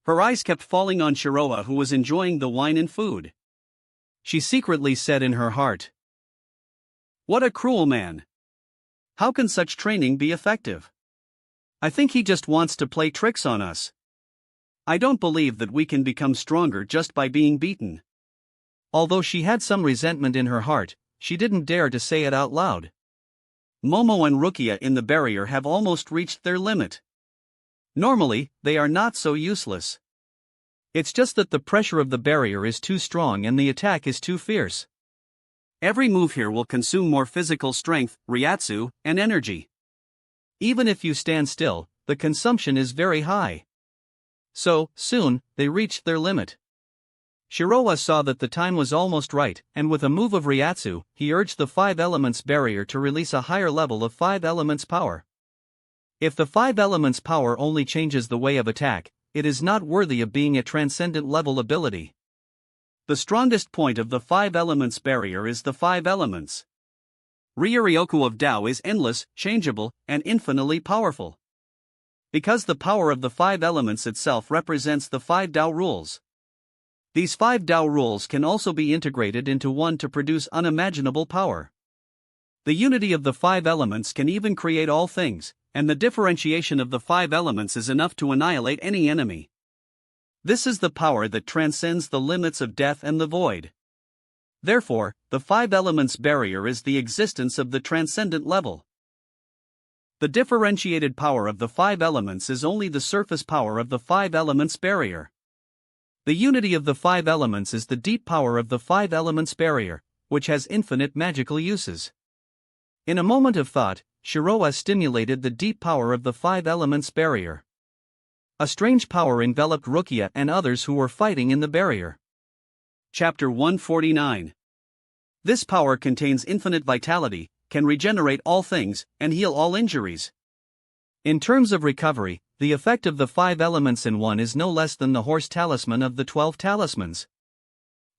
[SPEAKER 1] Her eyes kept falling on Shiroa, who was enjoying the wine and food. She secretly said in her heart, "What a cruel man! How can such training be effective? I think he just wants to play tricks on us. I don't believe that we can become stronger just by being beaten." Although she had some resentment in her heart, she didn't dare to say it out loud. Momo and Rukia in the barrier have almost reached their limit. Normally, they are not so useless. It's just that the pressure of the barrier is too strong and the attack is too fierce. Every move here will consume more physical strength, Ryatsu, and energy. Even if you stand still, the consumption is very high. So, soon, they reached their limit. Shiroa saw that the time was almost right, and with a move of Ryatsu, he urged the 5 elements barrier to release a higher level of 5 elements power. If the 5 elements power only changes the way of attack, it is not worthy of being a transcendent level ability. The strongest point of the 5 elements barrier is the 5 elements. Ryoryoku of Tao is endless, changeable, and infinitely powerful. Because the power of the 5 elements itself represents the 5 Tao rules. These 5 Tao rules can also be integrated into one to produce unimaginable power. The unity of the 5 elements can even create all things, and the differentiation of the 5 elements is enough to annihilate any enemy. This is the power that transcends the limits of death and the void. Therefore, the 5 elements barrier is the existence of the transcendent level. The differentiated power of the 5 elements is only the surface power of the 5 elements barrier. The unity of the 5 elements is the deep power of the 5 elements barrier, which has infinite magical uses. In a moment of thought, Shiroa stimulated the deep power of the 5 elements barrier. A strange power enveloped Rukia and others who were fighting in the barrier. Chapter 149. This power contains infinite vitality, can regenerate all things, and heal all injuries. In terms of recovery, the effect of the 5 elements in one is no less than the horse talisman of the 12 talismans.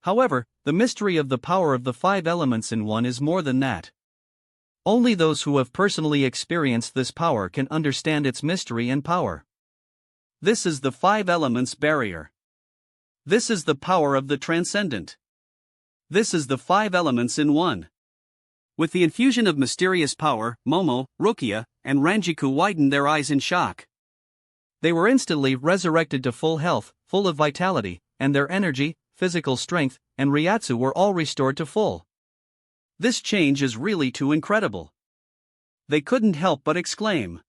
[SPEAKER 1] However, the mystery of the power of the 5 elements in one is more than that. Only those who have personally experienced this power can understand its mystery and power. This is the 5 elements barrier. This is the power of the transcendent. This is the 5 elements in one. With the infusion of mysterious power, Momo, Rukia, and Ranjiku widened their eyes in shock. They were instantly resurrected to full health, full of vitality, and their energy, physical strength, and Ryatsu were all restored to full. This change is really too incredible. They couldn't help but exclaim.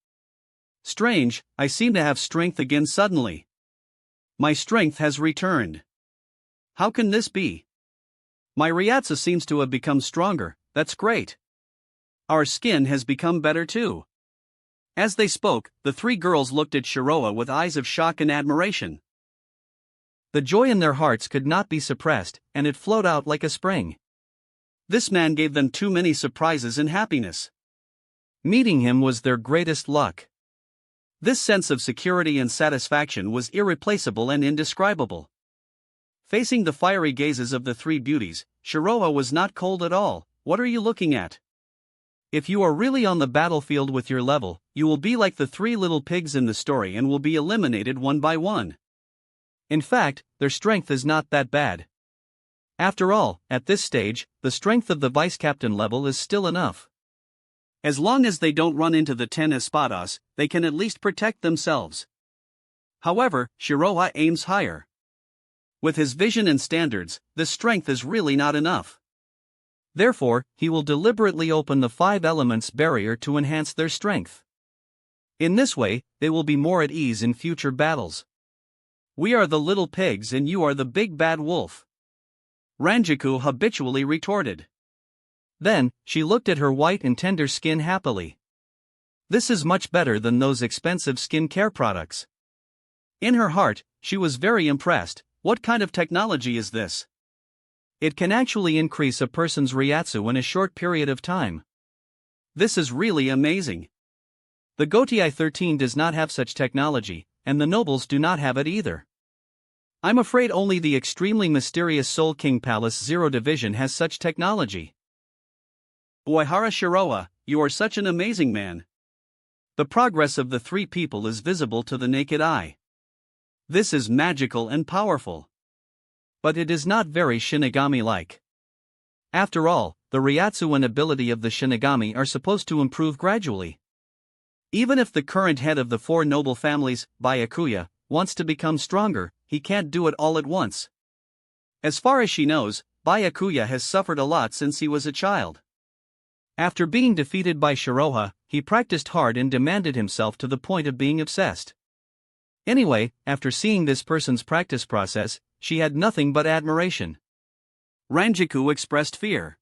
[SPEAKER 1] Strange, I seem to have strength again suddenly. My strength has returned. How can this be? My Ryatsu seems to have become stronger, that's great. Our skin has become better too. As they spoke, the three girls looked at Shiroa with eyes of shock and admiration. The joy in their hearts could not be suppressed, and it flowed out like a spring. This man gave them too many surprises and happiness. Meeting him was their greatest luck. This sense of security and satisfaction was irreplaceable and indescribable. Facing the fiery gazes of the three beauties, Shiroa was not cold at all. What are you looking at? If you are really on the battlefield with your level, you will be like the three little pigs in the story and will be eliminated one by one. In fact, their strength is not that bad. After all, at this stage, the strength of the vice-captain level is still enough. As long as they don't run into the 10 espadas, they can at least protect themselves. However, Shiroa aims higher. With his vision and standards, this strength is really not enough. Therefore, he will deliberately open the 5 elements barrier to enhance their strength. In this way, they will be more at ease in future battles. We are the little pigs and you are the big bad wolf, Ranjaku habitually retorted. Then, she looked at her white and tender skin happily. This is much better than those expensive skin care products. In her heart, she was very impressed. What kind of technology is this? It can actually increase a person's Ryatsu in a short period of time. This is really amazing. The Gotei 13 does not have such technology, and the nobles do not have it either. I'm afraid only the extremely mysterious Soul King Palace Zero Division has such technology. Uehara Shiroa, you are such an amazing man. The progress of the three people is visible to the naked eye. This is magical and powerful. But it is not very Shinigami-like. After all, the Ryatsu and ability of the Shinigami are supposed to improve gradually. Even if the current head of the 4 noble families, Byakuya, wants to become stronger, he can't do it all at once. As far as she knows, Byakuya has suffered a lot since he was a child. After being defeated by Shiroha, he practiced hard and demanded himself to the point of being obsessed. Anyway, after seeing this person's practice process, she had nothing but admiration. Ranjaku expressed fear.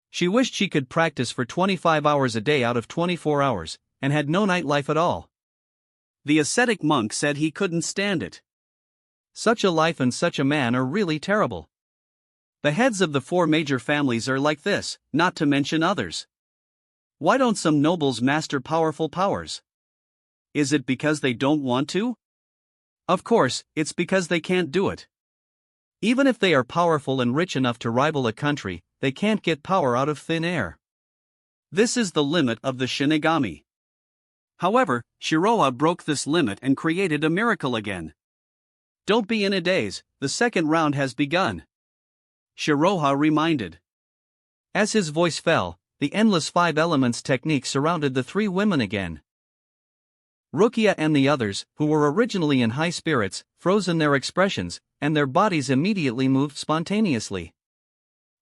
[SPEAKER 1] She wished she could practice for 25 hours a day out of 24 hours, and had no nightlife at all. The ascetic monk said he couldn't stand it. Such a life and such a man are really terrible. The heads of the 4 major families are like this, not to mention others. Why don't some nobles master powerful powers? Is it because they don't want to? Of course, it's because they can't do it. Even if they are powerful and rich enough to rival a country, they can't get power out of thin air. This is the limit of the Shinigami. However, Shiroa broke this limit and created a miracle again. Don't be in a daze, the second round has begun. Shiroha reminded. As his voice fell, the endless 5 elements technique surrounded the 3 women again. Rukia and the others, who were originally in high spirits, froze in their expressions, and their bodies immediately moved spontaneously.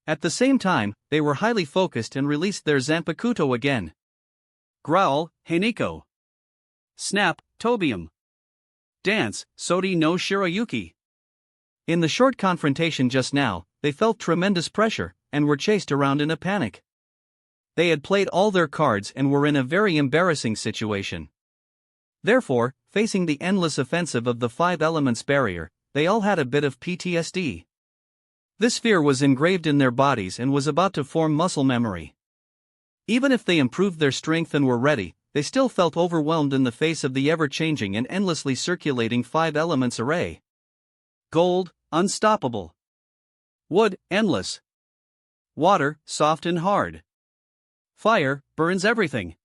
[SPEAKER 1] At the same time, they were highly focused and released their Zanpakuto again. Growl, Haniko. Snap, Tobium. Dance, Sodi no Shirayuki. In the short confrontation just now, they felt tremendous pressure, and were chased around in a panic. They had played all their cards and were in a very embarrassing situation. Therefore, facing the endless offensive of the 5 elements barrier, they all had a bit of PTSD. This fear was engraved in their bodies and was about to form muscle memory. Even if they improved their strength and were ready, they still felt overwhelmed in the face of the ever-changing and endlessly circulating 5 elements array. Gold, unstoppable. Wood, endless. Water, soft and hard. Fire, burns everything.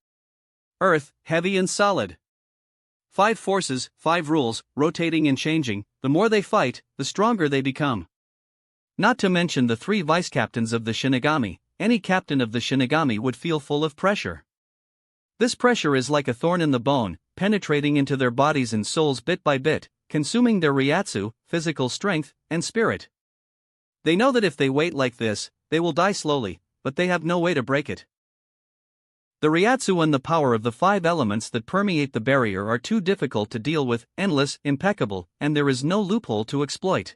[SPEAKER 1] Earth, heavy and solid. 5 forces, 5 rules, rotating and changing. The more they fight, the stronger they become. Not to mention the 3 vice-captains of the Shinigami, any captain of the Shinigami would feel full of pressure. This pressure is like a thorn in the bone, penetrating into their bodies and souls bit by bit, consuming their Ryatsu, physical strength, and spirit. They know that if they wait like this, they will die slowly, but they have no way to break it. The Ryatsu and the power of the 5 elements that permeate the barrier are too difficult to deal with, endless, impeccable, and there is no loophole to exploit.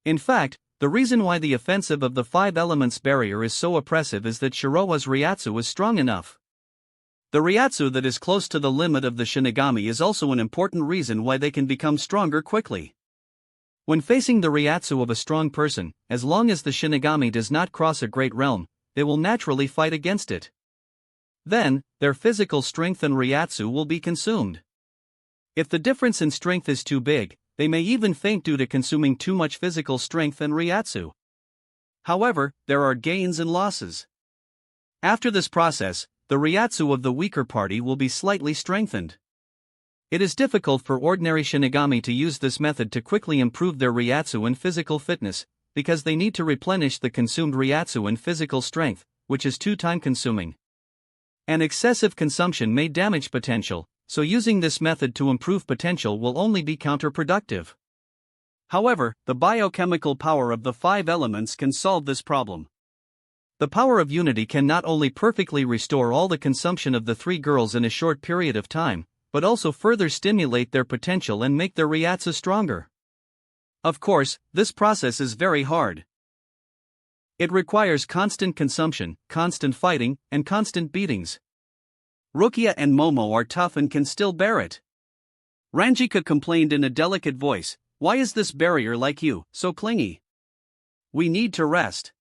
[SPEAKER 1] In fact, the reason why the offensive of the 5 elements barrier is so oppressive is that Shiroa's Ryatsu is strong enough. The Ryatsu that is close to the limit of the Shinigami is also an important reason why they can become stronger quickly. When facing the Ryatsu of a strong person, as long as the Shinigami does not cross a great realm, they will naturally fight against it. Then, their physical strength and Ryatsu will be consumed. If the difference in strength is too big, they may even faint due to consuming too much physical strength and Ryatsu. However, there are gains and losses. After this process, the Ryatsu of the weaker party will be slightly strengthened. It is difficult for ordinary Shinigami to use this method to quickly improve their Ryatsu and physical fitness, because they need to replenish the consumed Ryatsu and physical strength, which is too time-consuming. An excessive consumption may damage potential, so using this method to improve potential will only be counterproductive. However, the biochemical power of the 5 elements can solve this problem. The power of unity can not only perfectly restore all the consumption of the 3 girls in a short period of time, but also further stimulate their potential and make their Ryatsu stronger. Of course, this process is very hard. It requires constant consumption, constant fighting, and constant beatings. Rukia and Momo are tough and can still bear it. Ranjika complained in a delicate voice, "Why is this barrier like you, so clingy? We need to rest."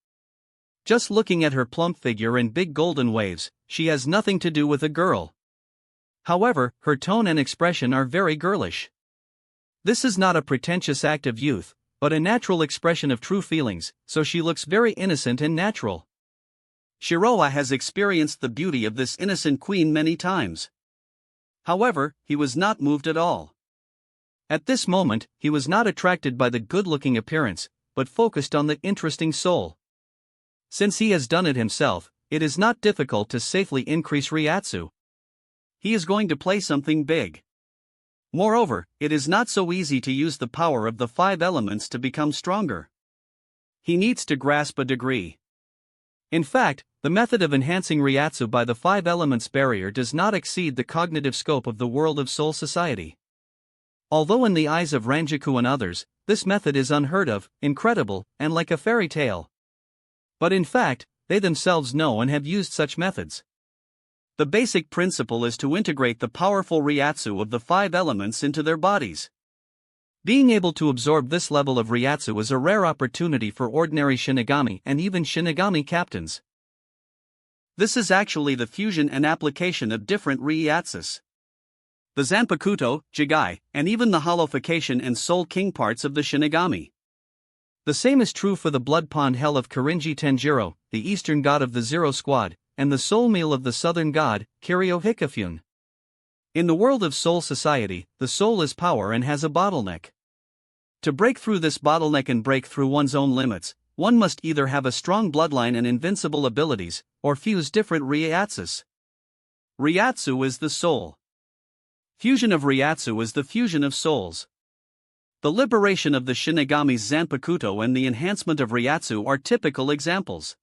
[SPEAKER 1] Just looking at her plump figure and big golden waves, she has nothing to do with a girl. However, her tone and expression are very girlish. This is not a pretentious act of youth, but a natural expression of true feelings, so she looks very innocent and natural. Shiroa has experienced the beauty of this innocent queen many times. However, he was not moved at all. At this moment, he was not attracted by the good-looking appearance, but focused on the interesting soul. Since he has done it himself, it is not difficult to safely increase Ryatsu. He is going to play something big. Moreover, it is not so easy to use the power of the 5 elements to become stronger. He needs to grasp a degree. In fact, the method of enhancing Ryatsu by the 5 elements barrier does not exceed the cognitive scope of the world of Soul Society. Although in the eyes of Ranjaku and others, this method is unheard of, incredible, and like a fairy tale. But in fact, they themselves know and have used such methods. The basic principle is to integrate the powerful Ryatsu of the 5 elements into their bodies. Being able to absorb this level of Ryatsu is a rare opportunity for ordinary Shinigami and even Shinigami captains. This is actually the fusion and application of different Ryatsus. The Zanpakuto, Jigai, and even the holification and Soul King parts of the Shinigami. The same is true for the Blood Pond Hell of Kirinji Tenjiro, the eastern god of the Zero Squad, and the soul meal of the southern god, Kiryu Hikafune. In the world of Soul Society, the soul is power and has a bottleneck. To break through this bottleneck and break through one's own limits, one must either have a strong bloodline and invincible abilities, or fuse different Ryatsus. Ryatsu is the soul. Fusion of Ryatsu is the fusion of souls. The liberation of the Shinigami's Zanpakuto and the enhancement of Ryatsu are typical examples.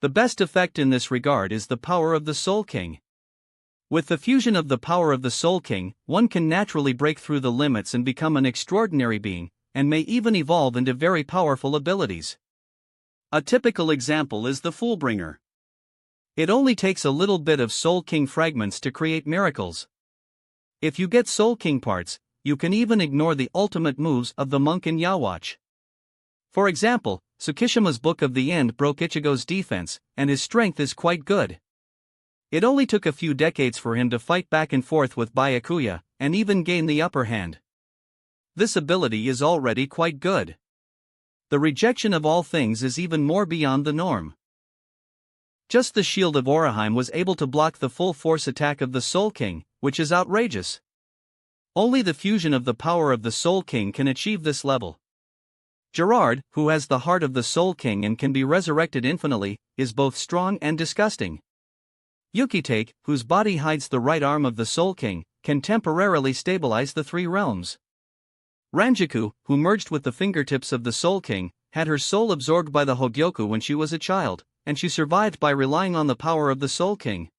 [SPEAKER 1] The best effect in this regard is the power of the Soul King. With the fusion of the power of the Soul King, one can naturally break through the limits and become an extraordinary being, and may even evolve into very powerful abilities. A typical example is the Foolbringer. It only takes a little bit of Soul King fragments to create miracles. If you get Soul King parts, you can even ignore the ultimate moves of the monk in Yawatch. For example, Tsukishima's Book of the End broke Ichigo's defense, and his strength is quite good. It only took a few decades for him to fight back and forth with Byakuya, and even gain the upper hand. This ability is already quite good. The rejection of all things is even more beyond the norm. Just the Shield of Oraheim was able to block the full force attack of the Soul King, which is outrageous. Only the fusion of the power of the Soul King can achieve this level. Gerard, who has the heart of the Soul King and can be resurrected infinitely, is both strong and disgusting. Yukitake, whose body hides the right arm of the Soul King, can temporarily stabilize the 3 realms. Ranjaku, who merged with the fingertips of the Soul King, had her soul absorbed by the Hogyoku when she was a child, and she survived by relying on the power of the Soul King.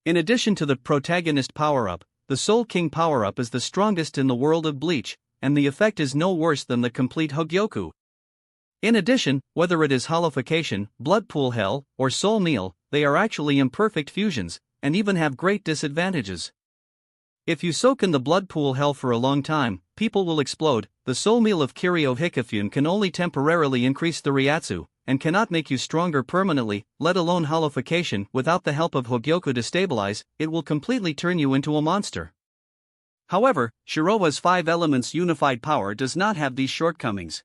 [SPEAKER 1] In addition to the protagonist power-up, the Soul King power-up is the strongest in the world of Bleach, and the effect is no worse than the complete Hogyoku. In addition, whether it is holification, blood pool hell, or soul meal, they are actually imperfect fusions, and even have great disadvantages. If you soak in the blood pool hell for a long time, people will explode. The soul meal of Kiryu Hikifune can only temporarily increase the Ryatsu, and cannot make you stronger permanently, let alone holification. Without the help of Hogyoku to stabilize, it will completely turn you into a monster. However, Shiroha's 5 elements unified power does not have these shortcomings.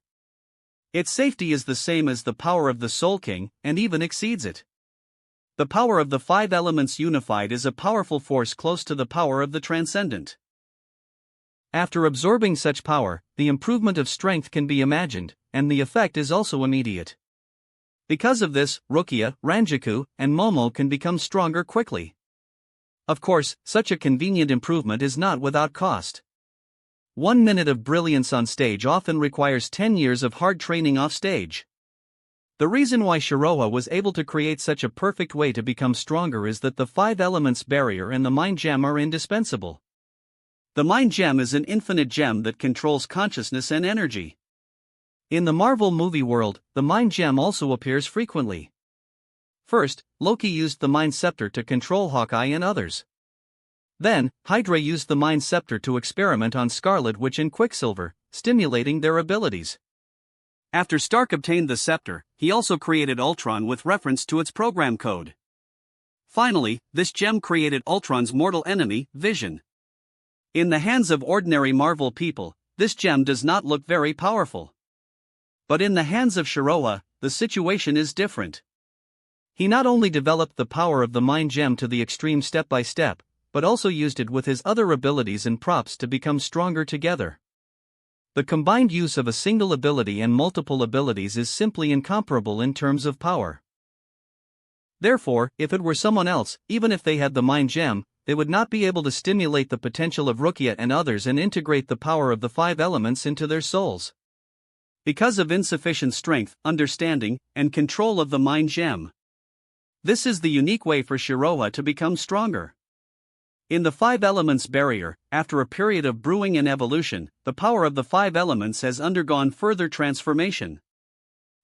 [SPEAKER 1] Its safety is the same as the power of the Soul King, and even exceeds it. The power of the 5 elements unified is a powerful force close to the power of the transcendent. After absorbing such power, the improvement of strength can be imagined, and the effect is also immediate. Because of this, Rukia, Ranjaku, and Momo can become stronger quickly. Of course, such a convenient improvement is not without cost. 1 minute of brilliance on stage often requires 10 years of hard training off stage. The reason why Shiroha was able to create such a perfect way to become stronger is that the 5 elements barrier and the mind gem are indispensable. The mind gem is an infinite gem that controls consciousness and energy. In the Marvel movie world, the mind gem also appears frequently. First, Loki used the mind scepter to control Hawkeye and others. Then, Hydra used the mind scepter to experiment on Scarlet Witch and Quicksilver, stimulating their abilities. After Stark obtained the scepter, he also created Ultron with reference to its program code. Finally, this gem created Ultron's mortal enemy, Vision. In the hands of ordinary Marvel people, this gem does not look very powerful. But in the hands of Shiroha, the situation is different. He not only developed the power of the mind gem to the extreme step by step, but also used it with his other abilities and props to become stronger together. The combined use of a single ability and multiple abilities is simply incomparable in terms of power. Therefore, if it were someone else, even if they had the mind gem, they would not be able to stimulate the potential of Rukia and others and integrate the power of the 5 elements into their souls. Because of insufficient strength, understanding, and control of the mind gem. This is the unique way for Shiroha to become stronger. In the 5 elements barrier, after a period of brewing and evolution, the power of the 5 elements has undergone further transformation.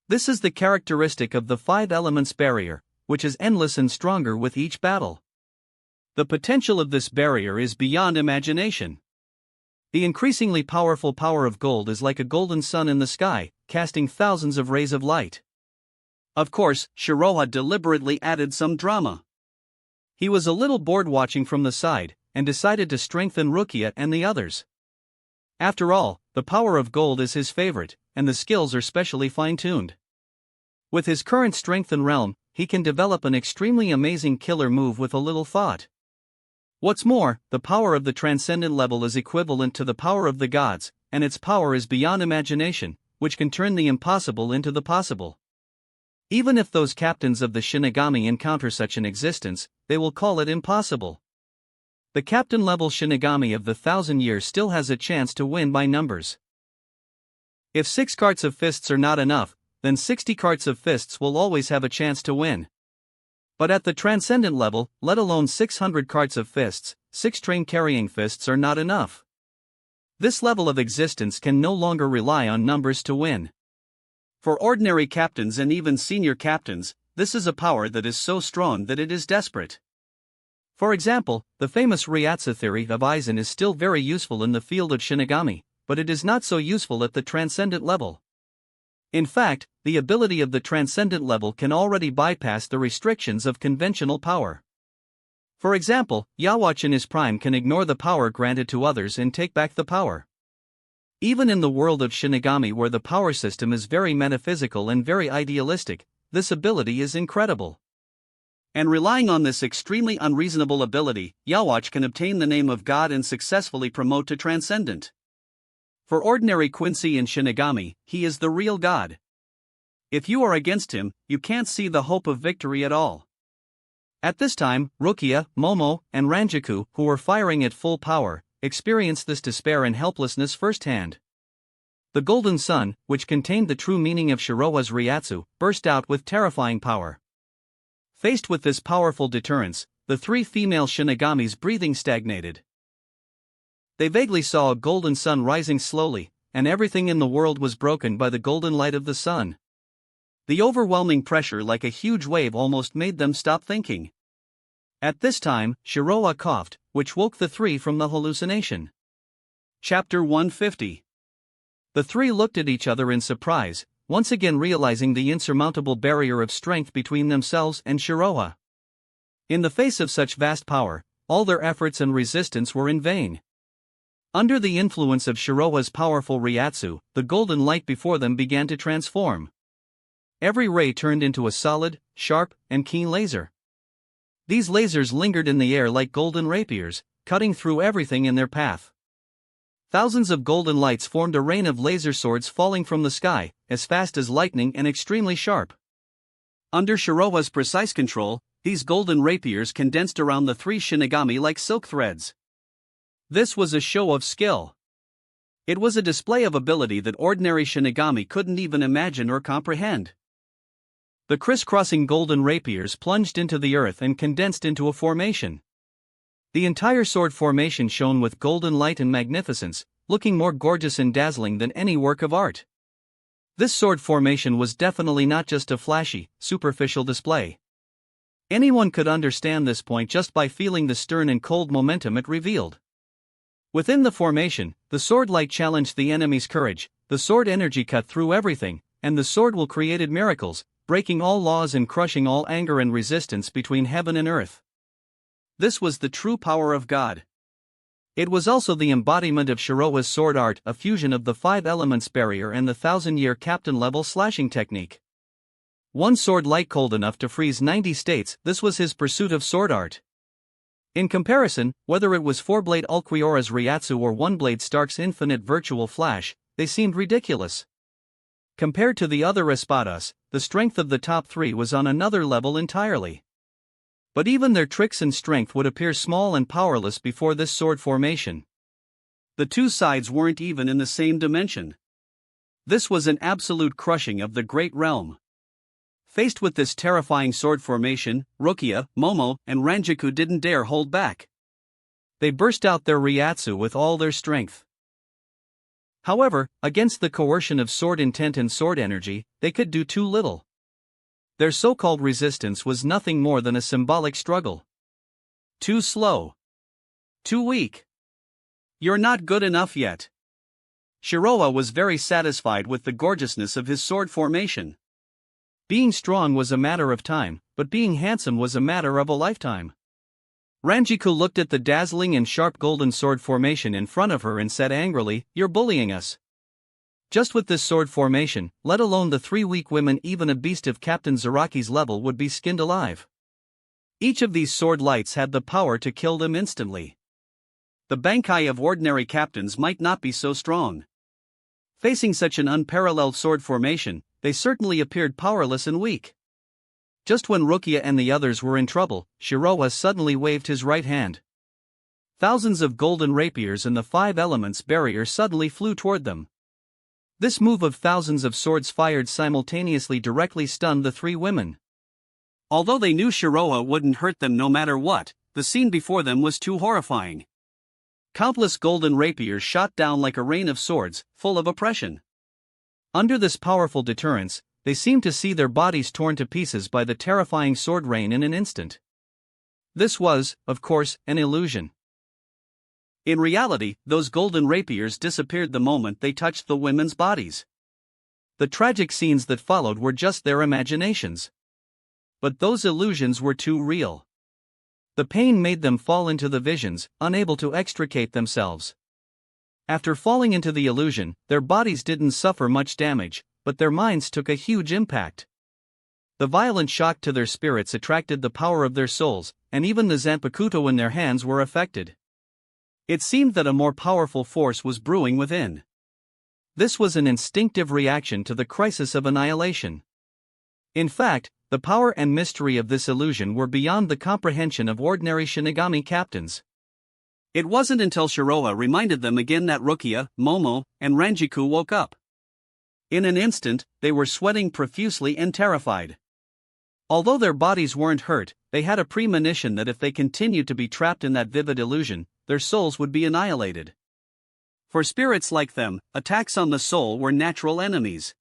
[SPEAKER 1] This is the characteristic of the 5 elements barrier, which is endless and stronger with each battle. The potential of this barrier is beyond imagination. The increasingly powerful power of gold is like a golden sun in the sky, casting thousands of rays of light. Of course, Shiroha deliberately added some drama. He was a little bored watching from the side, and decided to strengthen Rukia and the others. After all, the power of gold is his favorite, and the skills are specially fine-tuned. With his current strength and realm, he can develop an extremely amazing killer move with a little thought. What's more, the power of the transcendent level is equivalent to the power of the gods, and its power is beyond imagination, which can turn the impossible into the possible. Even if those captains of the Shinigami encounter such an existence, they will call it impossible. The captain-level Shinigami of the 1,000 years still has a chance to win by numbers. If 6 carts of fists are not enough, then 60 carts of fists will always have a chance to win. But at the transcendent level, let alone 600 carts of fists, 6 train-carrying fists are not enough. This level of existence can no longer rely on numbers to win. For ordinary captains and even senior captains, this is a power that is so strong that it is desperate. For example, the famous Ryatsu theory of Aizen is still very useful in the field of Shinigami, but it is not so useful at the transcendent level. In fact, the ability of the transcendent level can already bypass the restrictions of conventional power. For example, Yhwach in his prime can ignore the power granted to others and take back the power. Even in the world of Shinigami, where the power system is very metaphysical and very idealistic, this ability is incredible. And relying on this extremely unreasonable ability, Yhwach can obtain the name of God and successfully promote to transcendent. For ordinary Quincy in Shinigami, he is the real God. If you are against him, you can't see the hope of victory at all. At this time, Rukia, Momo, and Ranjaku, who were firing at full power, experienced this despair and helplessness firsthand. The golden sun, which contained the true meaning of Shiroa's Ryatsu, burst out with terrifying power. Faced with this powerful deterrence, the three female Shinigami's breathing stagnated. They vaguely saw a golden sun rising slowly, and everything in the world was broken by the golden light of the sun. The overwhelming pressure like a huge wave almost made them stop thinking. At this time, Shiroa coughed, which woke the three from the hallucination. Chapter 150. The three looked at each other in surprise, once again realizing the insurmountable barrier of strength between themselves and Shiroa. In the face of such vast power, all their efforts and resistance were in vain. Under the influence of Shiroa's powerful Ryatsu, the golden light before them began to transform. Every ray turned into a solid, sharp, and keen laser. These lasers lingered in the air like golden rapiers, cutting through everything in their path. Thousands of golden lights formed a rain of laser swords falling from the sky, as fast as lightning and extremely sharp. Under Shiroa's precise control, these golden rapiers condensed around the three Shinigami like silk threads. This was a show of skill. It was a display of ability that ordinary Shinigami couldn't even imagine or comprehend. The crisscrossing golden rapiers plunged into the earth and condensed into a formation. The entire sword formation shone with golden light and magnificence, looking more gorgeous and dazzling than any work of art. This sword formation was definitely not just a flashy, superficial display. Anyone could understand this point just by feeling the stern and cold momentum it revealed. Within the formation, the sword light challenged the enemy's courage, the sword energy cut through everything, and the sword will created miracles, breaking all laws and crushing all anger and resistance between heaven and earth. This was the true power of God. It was also the embodiment of Shiroa's sword art, a fusion of the 5 elements barrier and the 1000-year captain-level slashing technique. One sword light cold enough to freeze 90 states, this was his pursuit of sword art. In comparison, whether it was 4-blade Ulquiorra's Ryatsu or 1-blade Stark's infinite virtual flash, they seemed ridiculous. Compared to the other espadas, the strength of the top three was on another level entirely. But even their tricks and strength would appear small and powerless before this sword formation. The two sides weren't even in the same dimension. This was an absolute crushing of the great realm. Faced with this terrifying sword formation, Rukia, Momo, and Ranjiku didn't dare hold back. They burst out their Ryatsu with all their strength. However, against the coercion of sword intent and sword energy, they could do too little. Their so-called resistance was nothing more than a symbolic struggle. Too slow. Too weak. You're not good enough yet. Shiroa was very satisfied with the gorgeousness of his sword formation. Being strong was a matter of time, but being handsome was a matter of a lifetime. Ranjiku looked at the dazzling and sharp golden sword formation in front of her and said angrily, "You're bullying us. Just with this sword formation, let alone the 3 weak women, even a beast of Captain Zaraki's level would be skinned alive." Each of these sword lights had the power to kill them instantly. The Bankai of ordinary captains might not be so strong. Facing such an unparalleled sword formation, they certainly appeared powerless and weak. Just when Rukia and the others were in trouble, Shiroa suddenly waved his right hand. Thousands of golden rapiers and the 5 elements barrier suddenly flew toward them. This move of thousands of swords fired simultaneously directly stunned the 3 women. Although they knew Shiroa wouldn't hurt them no matter what, the scene before them was too horrifying. Countless golden rapiers shot down like a rain of swords, full of oppression. Under this powerful deterrence, they seemed to see their bodies torn to pieces by the terrifying sword rain in an instant. This was, of course, an illusion. In reality, those golden rapiers disappeared the moment they touched the women's bodies. The tragic scenes that followed were just their imaginations. But those illusions were too real. The pain made them fall into the visions, unable to extricate themselves. After falling into the illusion, their bodies didn't suffer much damage, but their minds took a huge impact. The violent shock to their spirits attracted the power of their souls, and even the Zanpakuto in their hands were affected. It seemed that a more powerful force was brewing within. This was an instinctive reaction to the crisis of annihilation. In fact, the power and mystery of this illusion were beyond the comprehension of ordinary Shinigami captains. It wasn't until Shiroa reminded them again that Rukia, Momo, and Ranjiku woke up. In an instant, they were sweating profusely and terrified. Although their bodies weren't hurt, they had a premonition that if they continued to be trapped in that vivid illusion, their souls would be annihilated. For spirits like them, attacks on the soul were natural enemies.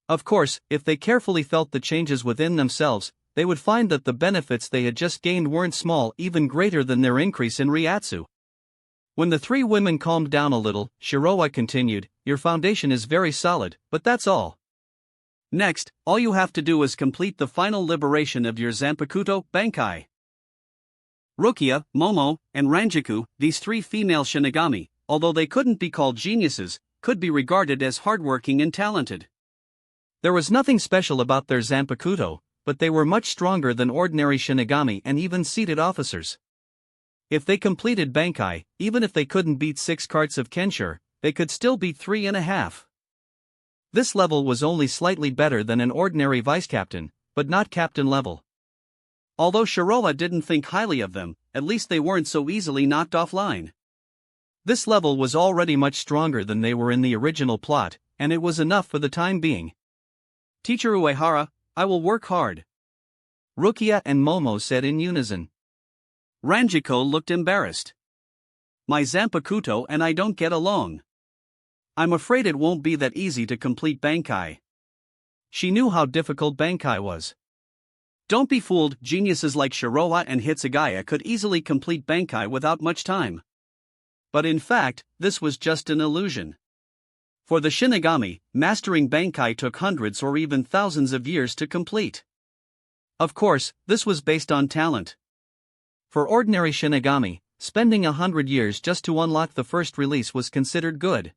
[SPEAKER 1] Of course, if they carefully felt the changes within themselves, they would find that the benefits they had just gained weren't small, even greater than their increase in Ryatsu. When the three women calmed down a little, Shiroa continued, "Your foundation is very solid, but that's all. Next, all you have to do is complete the final liberation of your Zanpakuto, Bankai." Rukia, Momo, and Ranjaku, these three female Shinigami, although they couldn't be called geniuses, could be regarded as hardworking and talented. There was nothing special about their Zanpakuto, but they were much stronger than ordinary Shinigami and even seated officers. If they completed Bankai, even if they couldn't beat 6 carts of Kenshur, they could still beat 3.5. This level was only slightly better than an ordinary vice-captain, but not captain level. Although Shiroa didn't think highly of them, at least they weren't so easily knocked offline. This level was already much stronger than they were in the original plot, and it was enough for the time being. "Teacher Uehara, I will work hard," Rukia and Momo said in unison. Ranjiko looked embarrassed. "My Zanpakuto and I don't get along. I'm afraid it won't be that easy to complete Bankai." She knew how difficult Bankai was. Don't be fooled, geniuses like Shiroa and Hitsugaya could easily complete Bankai without much time. But in fact, this was just an illusion. For the Shinigami, mastering Bankai took hundreds or even thousands of years to complete. Of course, this was based on talent. For ordinary Shinigami, spending 100 years just to unlock the first release was considered good.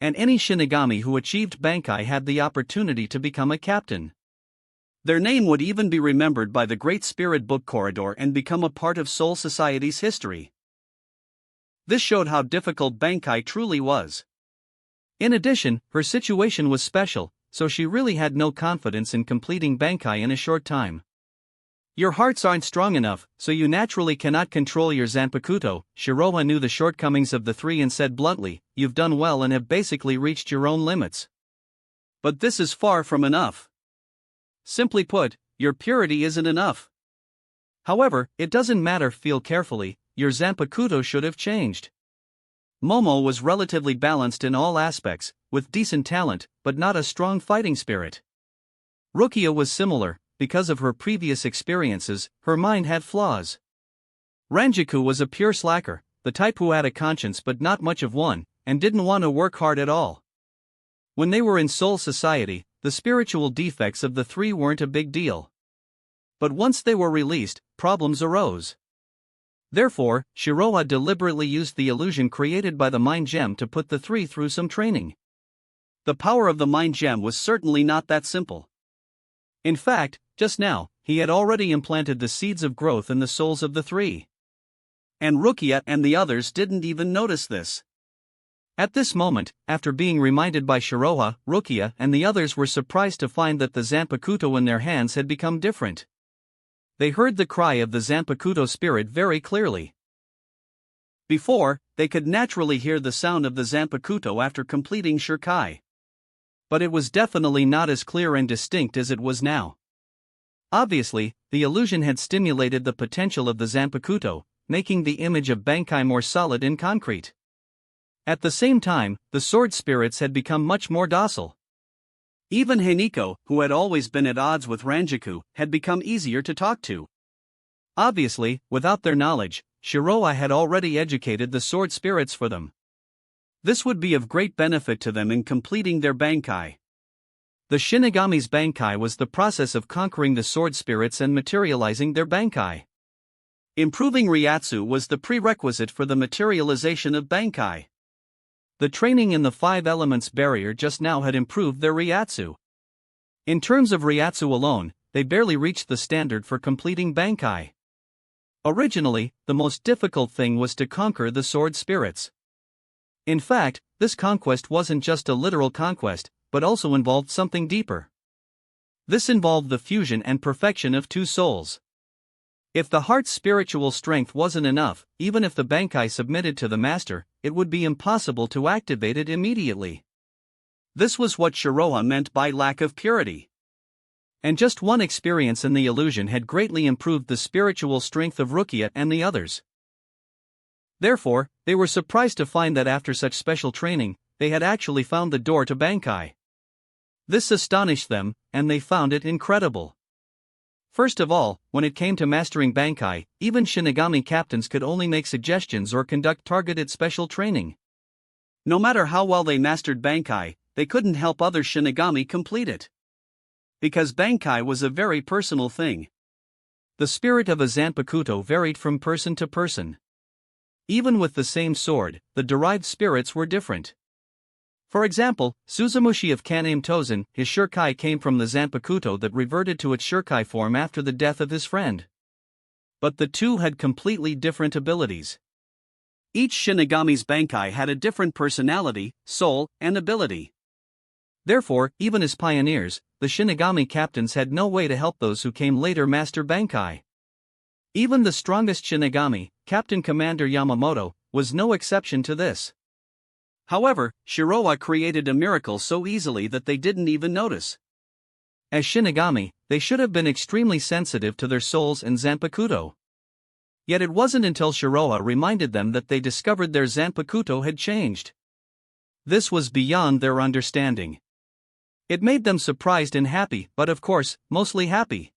[SPEAKER 1] And any Shinigami who achieved Bankai had the opportunity to become a captain. Their name would even be remembered by the Great Spirit Book Corridor and become a part of Soul Society's history. This showed how difficult Bankai truly was. In addition, her situation was special, so she really had no confidence in completing Bankai in a short time. "Your hearts aren't strong enough, so you naturally cannot control your Zanpakuto." Shiroa knew the shortcomings of the three and said bluntly, "You've done well and have basically reached your own limits. But this is far from enough. Simply put, your purity isn't enough. However, it doesn't matter, feel carefully, your Zanpakuto should have changed." Momo was relatively balanced in all aspects, with decent talent, but not a strong fighting spirit. Rukia was similar. Because of her previous experiences, her mind had flaws. Ranjaku was a pure slacker, the type who had a conscience but not much of one, and didn't want to work hard at all. When they were in Soul Society, the spiritual defects of the three weren't a big deal. But once they were released, problems arose. Therefore, Shiroa deliberately used the illusion created by the Mind Gem to put the three through some training. The power of the Mind Gem was certainly not that simple. In fact, just now, he had already implanted the seeds of growth in the souls of the three. And Rukia and the others didn't even notice this. At this moment, after being reminded by Shiroa, Rukia and the others were surprised to find that the Zanpakuto in their hands had become different. They heard the cry of the Zanpakuto spirit very clearly. Before, they could naturally hear the sound of the Zanpakuto after completing Shirkai. But it was definitely not as clear and distinct as it was now. Obviously, the illusion had stimulated the potential of the Zanpakuto, making the image of Bankai more solid and concrete. At the same time, the sword spirits had become much more docile. Even Hiniko, who had always been at odds with Ranjaku, had become easier to talk to. Obviously, without their knowledge, Shiroa had already educated the sword spirits for them. This would be of great benefit to them in completing their Bankai. The Shinigami's Bankai was the process of conquering the sword spirits and materializing their Bankai. Improving Ryatsu was the prerequisite for the materialization of Bankai. The training in the 5 elements barrier just now had improved their Ryatsu. In terms of Ryatsu alone, they barely reached the standard for completing Bankai. Originally, the most difficult thing was to conquer the sword spirits. In fact, this conquest wasn't just a literal conquest, but also involved something deeper. This involved the fusion and perfection of 2 souls. If the heart's spiritual strength wasn't enough, even if the Bankai submitted to the master, it would be impossible to activate it immediately. This was what Shiroha meant by lack of purity. And just one experience in the illusion had greatly improved the spiritual strength of Rukia and the others. Therefore, they were surprised to find that after such special training, they had actually found the door to Bankai. This astonished them, and they found it incredible. First of all, when it came to mastering Bankai, even Shinigami captains could only make suggestions or conduct targeted special training. No matter how well they mastered Bankai, they couldn't help other Shinigami complete it. Because Bankai was a very personal thing. The spirit of a Zanpakuto varied from person to person. Even with the same sword, the derived spirits were different. For example, Suzumushi of Kaname Tozen, his Shurkai came from the Zanpakuto that reverted to its Shurkai form after the death of his friend. But the two had completely different abilities. Each Shinigami's Bankai had a different personality, soul, and ability. Therefore, even as pioneers, the Shinigami captains had no way to help those who came later master Bankai. Even the strongest Shinigami, Captain Commander Yamamoto, was no exception to this. However, Shiroha created a miracle so easily that they didn't even notice. As Shinigami, they should have been extremely sensitive to their souls and Zanpakuto. Yet it wasn't until Shiroha reminded them that they discovered their Zanpakuto had changed. This was beyond their understanding. It made them surprised and happy, but of course, mostly happy.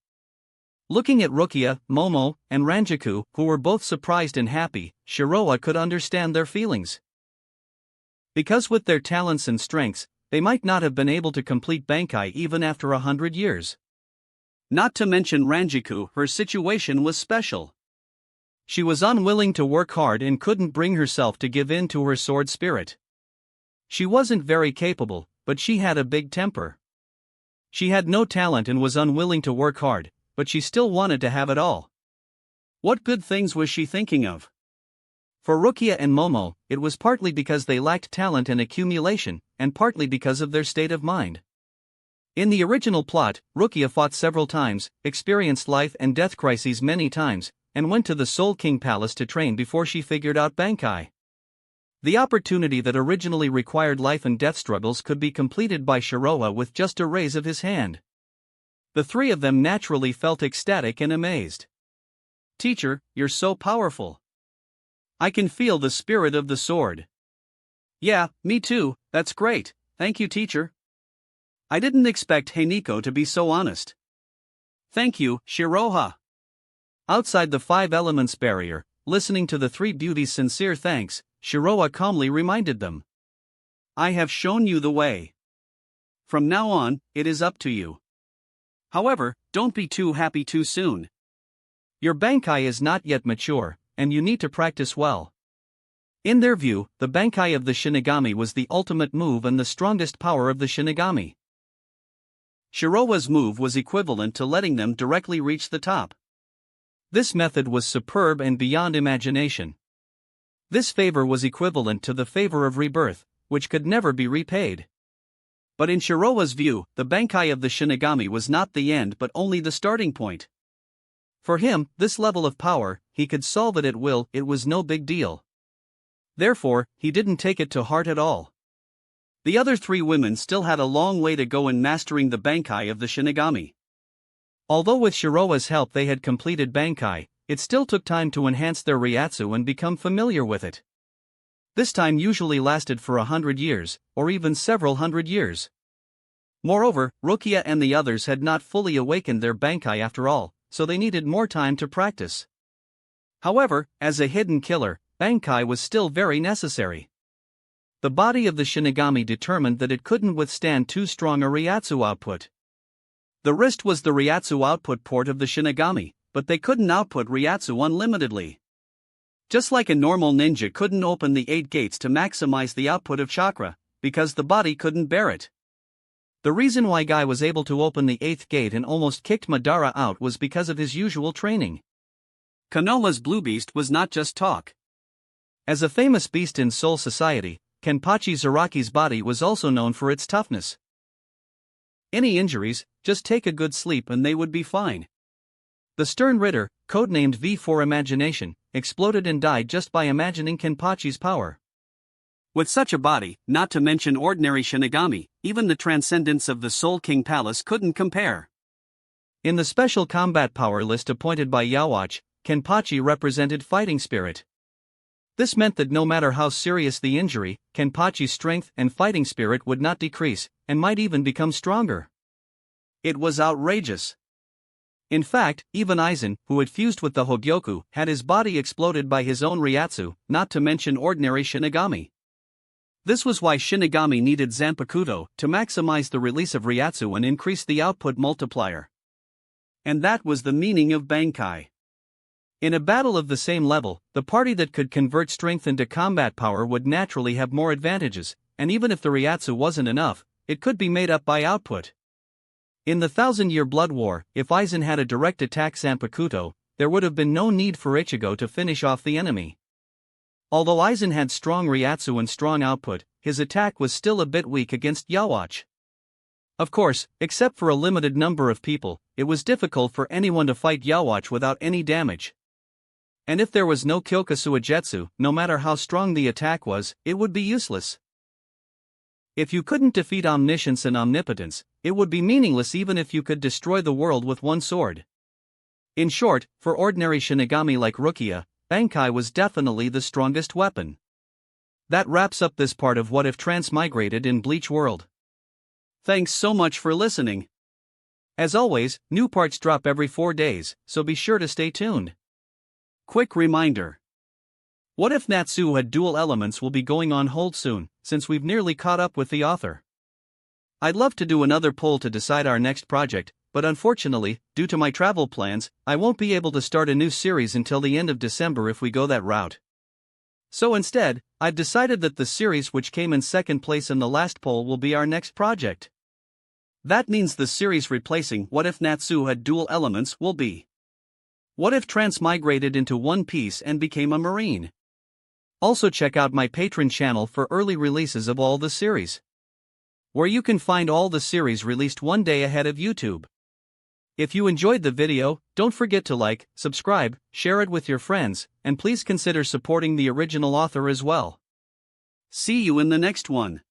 [SPEAKER 1] Looking at Rukia, Momo, and Ranjaku, who were both surprised and happy, Shiroha could understand their feelings. Because with their talents and strengths, they might not have been able to complete Bankai even after 100 years. Not to mention Ranjaku, her situation was special. She was unwilling to work hard and couldn't bring herself to give in to her sword spirit. She wasn't very capable, but she had a big temper. She had no talent and was unwilling to work hard, but she still wanted to have it all. What good things was she thinking of? For Rukia and Momo, it was partly because they lacked talent and accumulation, and partly because of their state of mind. In the original plot, Rukia fought several times, experienced life and death crises many times, and went to the Soul King Palace to train before she figured out Bankai. The opportunity that originally required life and death struggles could be completed by Shiroha with just a raise of his hand. The three of them naturally felt ecstatic and amazed. "Teacher, you're so powerful. I can feel the spirit of the sword." "Yeah, me too, that's great, thank you teacher. I didn't expect Heiniko to be so honest." "Thank you, Shiroha." Outside the Five Elements barrier, listening to the three beauties' sincere thanks, Shiroha calmly reminded them. "I have shown you the way. From now on, it is up to you. However, don't be too happy too soon. Your Bankai is not yet mature, and you need to practice well." In their view, the Bankai of the Shinigami was the ultimate move and the strongest power of the Shinigami. Shiroha's move was equivalent to letting them directly reach the top. This method was superb and beyond imagination. This favor was equivalent to the favor of rebirth, which could never be repaid. But in Shiroha's view, the Bankai of the Shinigami was not the end but only the starting point. For him, this level of power, he could solve it at will, it was no big deal. Therefore, he didn't take it to heart at all. The other three women still had a long way to go in mastering the Bankai of the Shinigami. Although with Shiroha's help they had completed Bankai, it still took time to enhance their Ryatsu and become familiar with it. This time usually lasted for 100 years, or even several hundred years. Moreover, Rukia and the others had not fully awakened their Bankai after all, so they needed more time to practice. However, as a hidden killer, Bankai was still very necessary. The body of the Shinigami determined that it couldn't withstand too strong a Ryatsu output. The wrist was the Ryatsu output port of the Shinigami, but they couldn't output Ryatsu unlimitedly. Just like a normal ninja couldn't open the 8 gates to maximize the output of chakra, because the body couldn't bear it. The reason why Guy was able to open the 8th gate and almost kicked Madara out was because of his usual training. Konoha's blue beast was not just talk. As a famous beast in Soul Society, Kenpachi Zaraki's body was also known for its toughness. Any injuries, just take a good sleep and they would be fine. The Stern Ritter, codenamed V for Imagination, exploded and died just by imagining Kenpachi's power.
[SPEAKER 2] With such a body, not to mention ordinary Shinigami, even the transcendence of the Soul King Palace couldn't compare.
[SPEAKER 1] In the special combat power list appointed by Yhwach, Kenpachi represented fighting spirit. This meant that no matter how serious the injury, Kenpachi's strength and fighting spirit would not decrease, and might even become stronger. It was outrageous. In fact, even Aizen, who had fused with the Hogyoku, had his body exploded by his own Ryatsu, not to mention ordinary Shinigami. This was why Shinigami needed Zanpakuto to maximize the release of Ryatsu and increase the output multiplier. And that was the meaning of Bankai. In a battle of the same level, the party that could convert strength into combat power would naturally have more advantages, and even if the Ryatsu wasn't enough, it could be made up by output. In the 1000-year Blood War, if Aizen had a direct attack Zanpakuto, there would have been no need for Ichigo to finish off the enemy. Although Aizen had strong Ryatsu and strong output, his attack was still a bit weak against Yhwach. Of course, except for a limited number of people, it was difficult for anyone to fight Yhwach without any damage. And if there was no Kyokusuagetsu, no matter how strong the attack was, it would be useless. If you couldn't defeat omniscience and omnipotence, it would be meaningless even if you could destroy the world with one sword. In short, for ordinary Shinigami like Rukia, Bankai was definitely the strongest weapon. That wraps up this part of What If Transmigrated in Bleach World. Thanks so much for listening. As always, new parts drop every 4 days, so be sure to stay tuned. Quick reminder. What If Natsu Had Dual Elements will be going on hold soon, since we've nearly caught up with the author. I'd love to do another poll to decide our next project, but unfortunately, due to my travel plans, I won't be able to start a new series until the end of December if we go that route. So instead, I've decided that the series which came in second place in the last poll will be our next project. That means the series replacing What If Natsu Had Dual Elements will be What If Transmigrated into One Piece and Became a Marine? Also check out my Patreon channel for early releases of all the series, where you can find all the series released one day ahead of YouTube. If you enjoyed the video, don't forget to like, subscribe, share it with your friends, and please consider supporting the original author as well. See you in the next one.